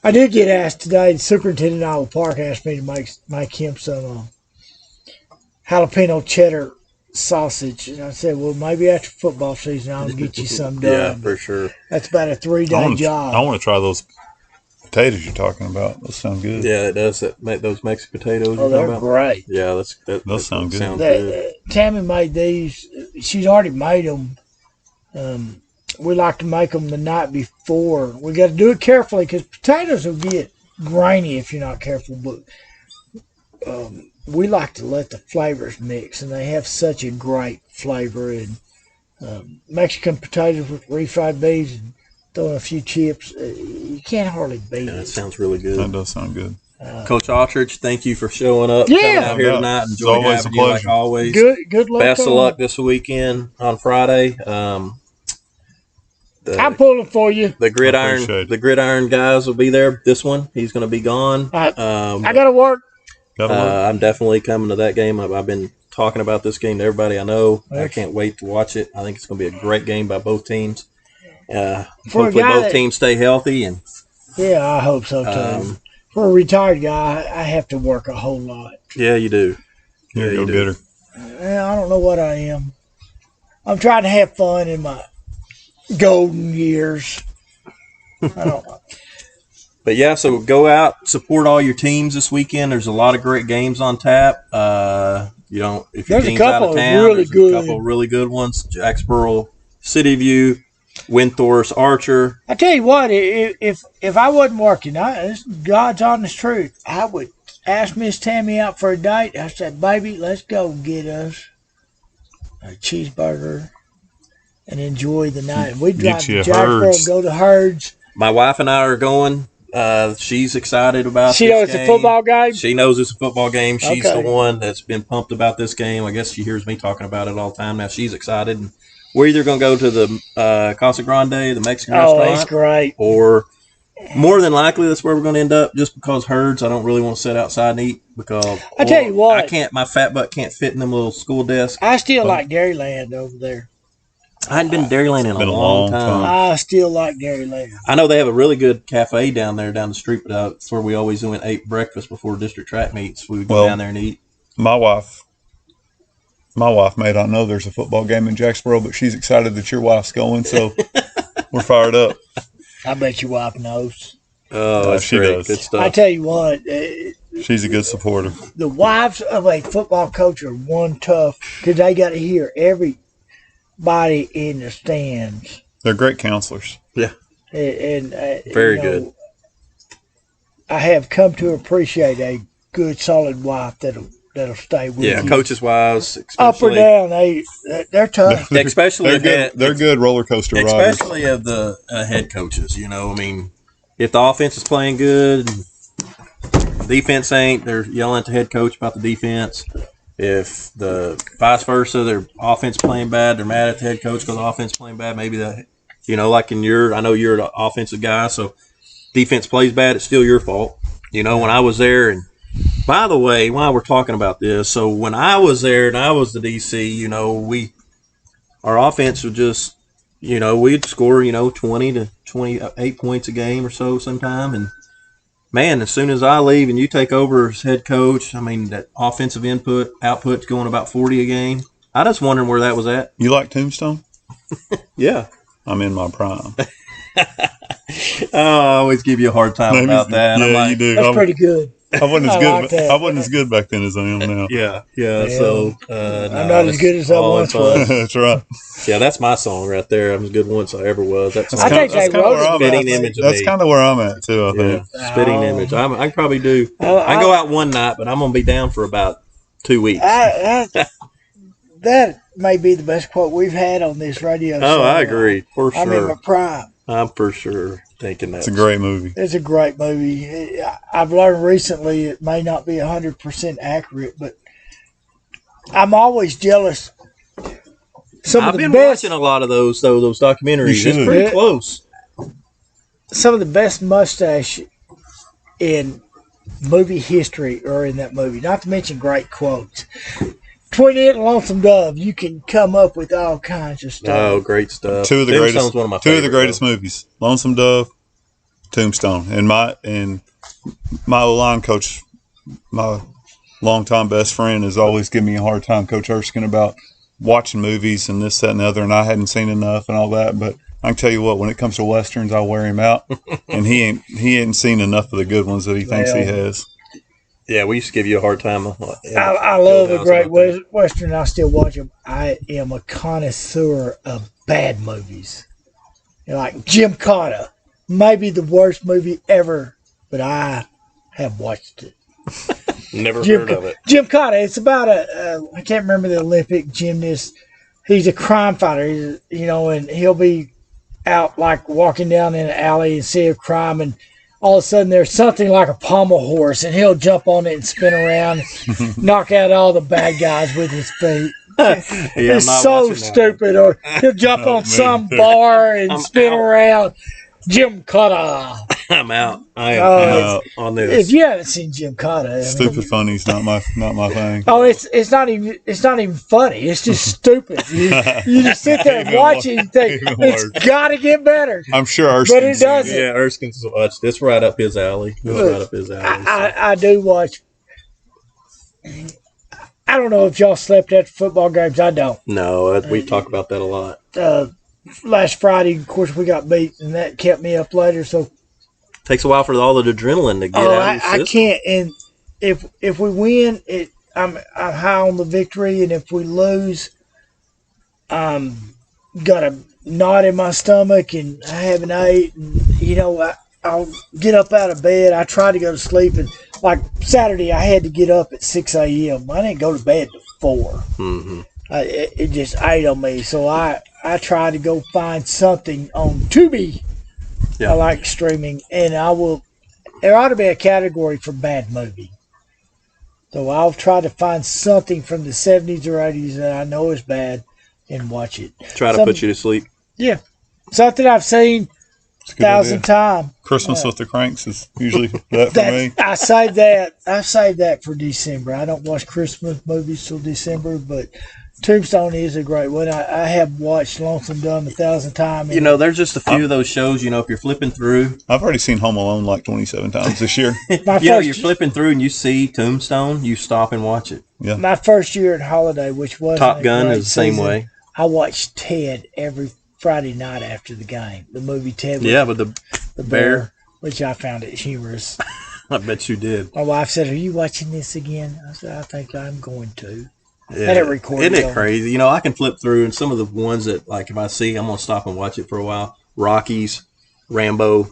I did get asked today. The superintendent of Iowa Park asked me to make him some jalapeno cheddar sausage, and I said, "Well, maybe after football season, I'll get you some done." Yeah, for sure. That's about a 3-day job. I want to try those potatoes you're talking about. Those sound good. Yeah, it does. Make those Mexican potatoes. Oh, they're great. Yeah, those sound good. Good. Tammy made these. She's already made them. We like to make them the night before. We got to do it carefully because potatoes will get grainy if you're not careful. But we like to let the flavors mix, and they have such a great flavor. And Mexican potatoes with refried beans and throwing a few chips, you can't hardly beat it. That sounds really good. That does sound good. Coach Aldridge, thank you for showing up, Yeah. coming out here tonight. It's Enjoy always having a you like pleasure. always. Good luck. Best of on luck it. this weekend on Friday. I'm pulling for you. The Appreciate it. gridiron guys will be there. This one, he's going to be gone. I got to work. I'm definitely coming to that game. I've been talking about this game to everybody I know. I can't wait to watch it. I think it's going to be a great game by both teams. Hopefully both teams stay healthy. And Yeah, I hope so too. For a retired guy, I have to work a whole lot. yeah, you do. Here, Yeah, go you do. get her. I don't know what I am. I'm trying to have fun in my golden years. I don't know. But yeah, so go out, support all your teams this weekend. There's a lot of great games on tap. If your There's a team's out couple of of town, really there's good. a couple of really good ones. Jacksboro, City View, Windthorst, Archer. I tell you what, if I wasn't working, this is God's honest truth, I would ask Miss Tammy out for a date. I said, "Baby, let's go get us a cheeseburger and enjoy the night." We'd drive Get you to a Jacksboro, Herds. go to Herds. My wife and I are going. She's excited about She this knows it's a game. football game. She knows it's a football game. She's Okay. the one that's been pumped about this game. I guess she hears me talking about it all the time now. She's excited. And we're either going to go to the Casa Grande, the Mexican Oh, it's restaurant, great. or more than likely that's where we're going to end up. Just because Herds, I don't really want to sit outside and eat because I tell you what. I can't. My fat butt can't fit in them little school desks. I still like Dairyland over there. I hadn't been to Dairyland in a Been a long long time. time. I still like Dairyland. I know they have a really good cafe down there down the street, but that's where we always went and ate breakfast before district track meets. We would go Well, down there and eat. My wife may not know there's a football game in Jacksboro, but she's excited that your wife's going, so we're fired up. I bet your wife knows. Oh, that's she great. does. Good I stuff. tell you what, She's a good supporter. the wives of a football coach are one tough because they got to hear everybody in the stands. They're great counselors. And Very good. I have come to appreciate a good, solid wife that'll stay with Yeah, you. coaches wise, Up or especially, down, they're tough. especially They're good roller coaster riders. especially of the head coaches. You know, I mean, if the offense is playing good, and defense ain't, they're yelling at the head coach about the defense. If the vice versa, their offense playing bad, they're mad at the head coach because the offense playing bad. Maybe like I know you're the offensive guy, so defense plays bad, it's still your fault. You know, when I was there, and by the way, while we're talking about this, so when I was there and I was the DC, you know, our offense would just, you know, we'd score, 20 to 28 points a game or so sometime. And, man, as soon as I leave and you take over as head coach, I mean, that offensive output's going about 40 a game. I just wondering where that was at. You like Tombstone? Yeah. I'm in my prime. I always give you a hard time about that. Yeah, I'm like, you do. That's pretty good. I wasn't as I good. like that. I wasn't as good back then as I am now. Yeah. Yeah. So I'm not as good as I all in once fun. was. That's right. Yeah, that's my song right there. I'm as good once I ever was. That's I think they kinda wrote where I'm it. at. Spitting image of That's me. kind of where I'm at too. I Yeah, think. spitting image. I can probably do. I can go out one night, but I'm gonna be down for about 2 weeks. That may be the best quote we've had on this radio show. Oh, I agree for I'm in my sure. prime. I'm for sure thinking that. It's a great movie. It's a great movie. I've learned recently it may not be 100% accurate, but I'm always jealous. I've been watching a lot of those documentaries. It's pretty close. Some of the best mustache in movie history are in that movie. Not to mention great quotes. Between it and Lonesome Dove, you can come up with all kinds of stuff. Oh, great stuff. Two of the Tombstone's greatest movies. Lonesome Dove, Tombstone. And my line coach, my longtime best friend, is always giving me a hard time, Coach Erskine, about watching movies and this, that, and the other, and I hadn't seen enough and all that. But I can tell you what, when it comes to westerns, I'll wear him out, and he ain't seen enough of the good ones that he thinks he has. Yeah, we used to give you a hard time. I love a great western. I still watch them. I am a connoisseur of bad movies. Like Jim Cotta, maybe the worst movie ever, but I have watched it. Never heard of it. Jim Cotta. It's about I can't remember the Olympic gymnast. He's a crime fighter, and he'll be out like walking down in an alley and see a crime, and all of a sudden there's something like a pommel horse, and he'll jump on it and spin around, knock out all the bad guys with his feet. It's so stupid. Or he'll jump on some bar and spin around. Jim Cotta. I'm out. I am out on this. If you haven't seen Jim Cotta, Stupid funny's not my thing. Oh, it's not even funny. It's just stupid. You just sit there and watch it and think it's got to get better. I'm sure Erskine's but it doesn't. Yeah, Erskine's watched. It's right up his alley. I do watch. I don't know if y'all slept at football games. I don't. No, we talk about that a lot. Last Friday, of course, we got beat, and that kept me up later. So takes a while for all the adrenaline to get out of your system. I can't. And if we win, I'm high on the victory, and if we lose, got a knot in my stomach, and I haven't ate. And, I'll get up out of bed. I try to go to sleep, and like Saturday, I had to get up at 6 a.m. I didn't go to bed till 4. Mm-hmm. It just ate on me. So I try to go find something on Tubi. Yeah. I like streaming, and there ought to be a category for bad movie. So I'll try to find something from the 70s or 80s that I know is bad and watch it. Try to put you to sleep. Yeah. Something I've seen 1,000 times. Christmas with the Cranks is usually that for me. I saved that for December. I don't watch Christmas movies till December, but Tombstone is a great one. I have watched Lonesome Dove 1,000 times. There's just a few of those shows, if you're flipping through. I've already seen Home Alone like 27 times this year. You're flipping through and you see Tombstone, you stop and watch it. Yeah. My first year at Holiday, which was Top Gun is the same way. I watched Ted every Friday night after the game. The movie Ted. With the bear. Which I found it humorous. I bet you did. My wife said, "Are you watching this again?" I said, "I think I'm going to." Yeah. Isn't it crazy? I can flip through, and some of the ones that, like, if I see, I'm going to stop and watch it for a while. Rockies, Rambo,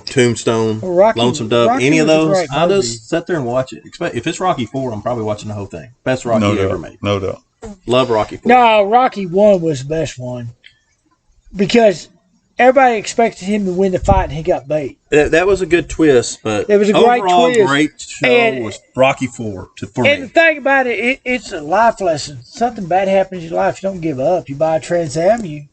Tombstone, Lonesome Dove, any of those, I'll just sit there and watch it. If it's Rocky 4, I'm probably watching the whole thing. Best Rocky ever made. No doubt. Love Rocky 4. No, Rocky 1 was the best one. Because everybody expected him to win the fight, and he got beat. That was a good twist, but it was a great show was Rocky 4 for me. And the thing about it's a life lesson. Something bad happens in your life, you don't give up. You buy a Trans Am, you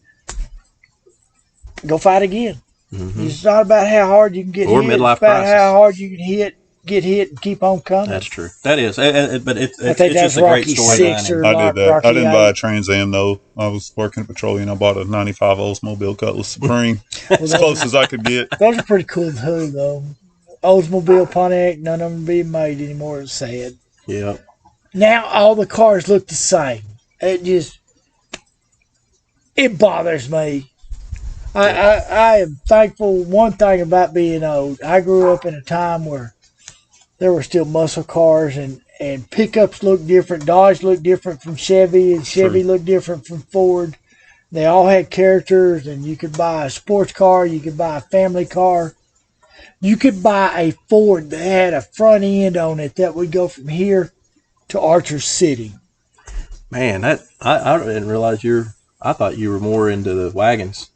go fight again. Mm-hmm. It's not about how hard you can get hit. Midlife it's about crisis. how hard you can get hit and keep on coming. That's true. That is. But it's just a Rocky great storyline. I did that. I didn't buy a Trans Am, though. I was working at Petroleum. I bought a 95 Oldsmobile Cutlass Supreme. As close as I could get. Those are pretty cool too, though. Oldsmobile, Pontiac, none of them being made anymore. It's sad. Yeah. Now all the cars look the same. It bothers me. I am thankful. One thing about being old, I grew up in a time where there were still muscle cars, and pickups looked different. Dodge looked different from Chevy, and Chevy looked different from Ford. They all had characters, and you could buy a sports car, you could buy a family car. You could buy a Ford that had a front end on it that would go from here to Archer City. Man, I didn't realize I thought you were more into the wagons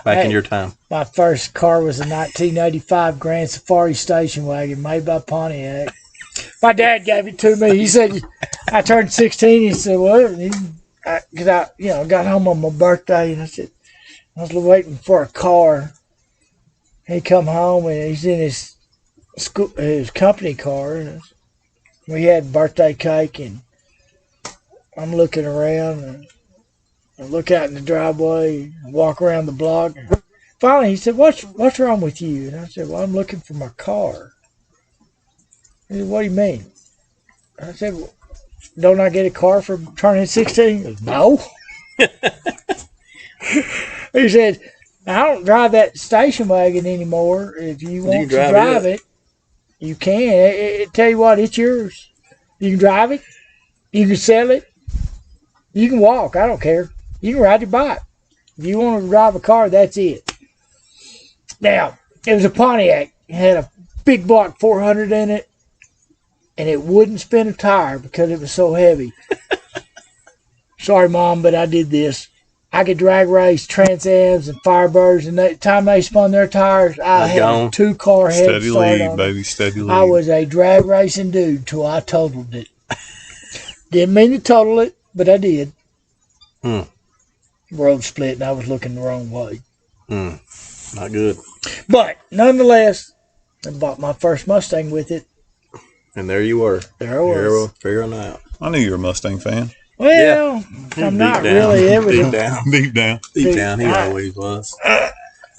back in your time. My first car was a 1985 Grand Safari station wagon made by Pontiac. My dad gave it to me. He said, I turned 16. He said, well, because I got home on my birthday, and I said, I was waiting for a car. He come home, and he's in his company car, and we had birthday cake, and I'm looking around, and I look out in the driveway, and walk around the block. Finally, he said, what's wrong with you? And I said, well, I'm looking for my car. He said, what do you mean? I said, well, don't I get a car for turning 16? He goes, no. He said, I don't drive that station wagon anymore. If you want to drive it, you can. Tell you what, it's yours. You can drive it. You can sell it. You can walk. I don't care. You can ride your bike. If you want to drive a car, that's it. Now, it was a Pontiac. It had a big block 400 in it, and it wouldn't spin a tire because it was so heavy. Sorry, Mom, but I did this. I could drag race Trans Ams and Firebirds, and the time they spun their tires, I had a 2-car head steady start lead, on baby, it. steady lead. I was a drag racing dude till I totaled it. Didn't mean to total it, but I did. Road split, and I was looking the wrong way. Not good. But nonetheless, I bought my first Mustang with it. And there you were. There I was. Figuring out. I knew you were a Mustang fan. Well, I'm not really. Deep down. Deep down. He always was.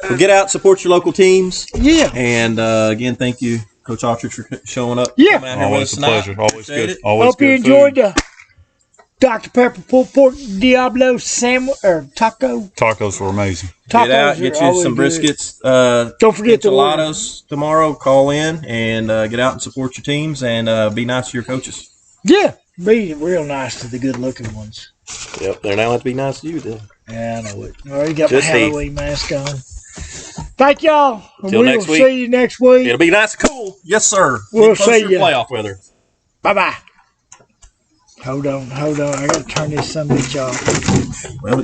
So get out, support your local teams. Yeah. And again, thank you, Coach Aldridge, for showing up. Yeah. Coming out here with us Always a tonight. pleasure. Always Appreciate good. it. Always Hope good you food. enjoyed the Dr. Pepper pulled pork Diablo sandwich or taco. Tacos were amazing. Tacos Get out, get you some briskets. Don't forget to enchiladas tomorrow. Call in and get out and support your teams and be nice to your coaches. Yeah, be real nice to the good-looking ones. Yep, they're now have to be nice to you then. Yeah, I know it. I already got Just my Halloween mask on. Thank y'all. Till next week. See you next week. It'll be nice and cool. Yes, sir. We'll Get closer see to ya. playoff weather. Bye-bye. Hold on. I got to turn this son of a bitch off. Well,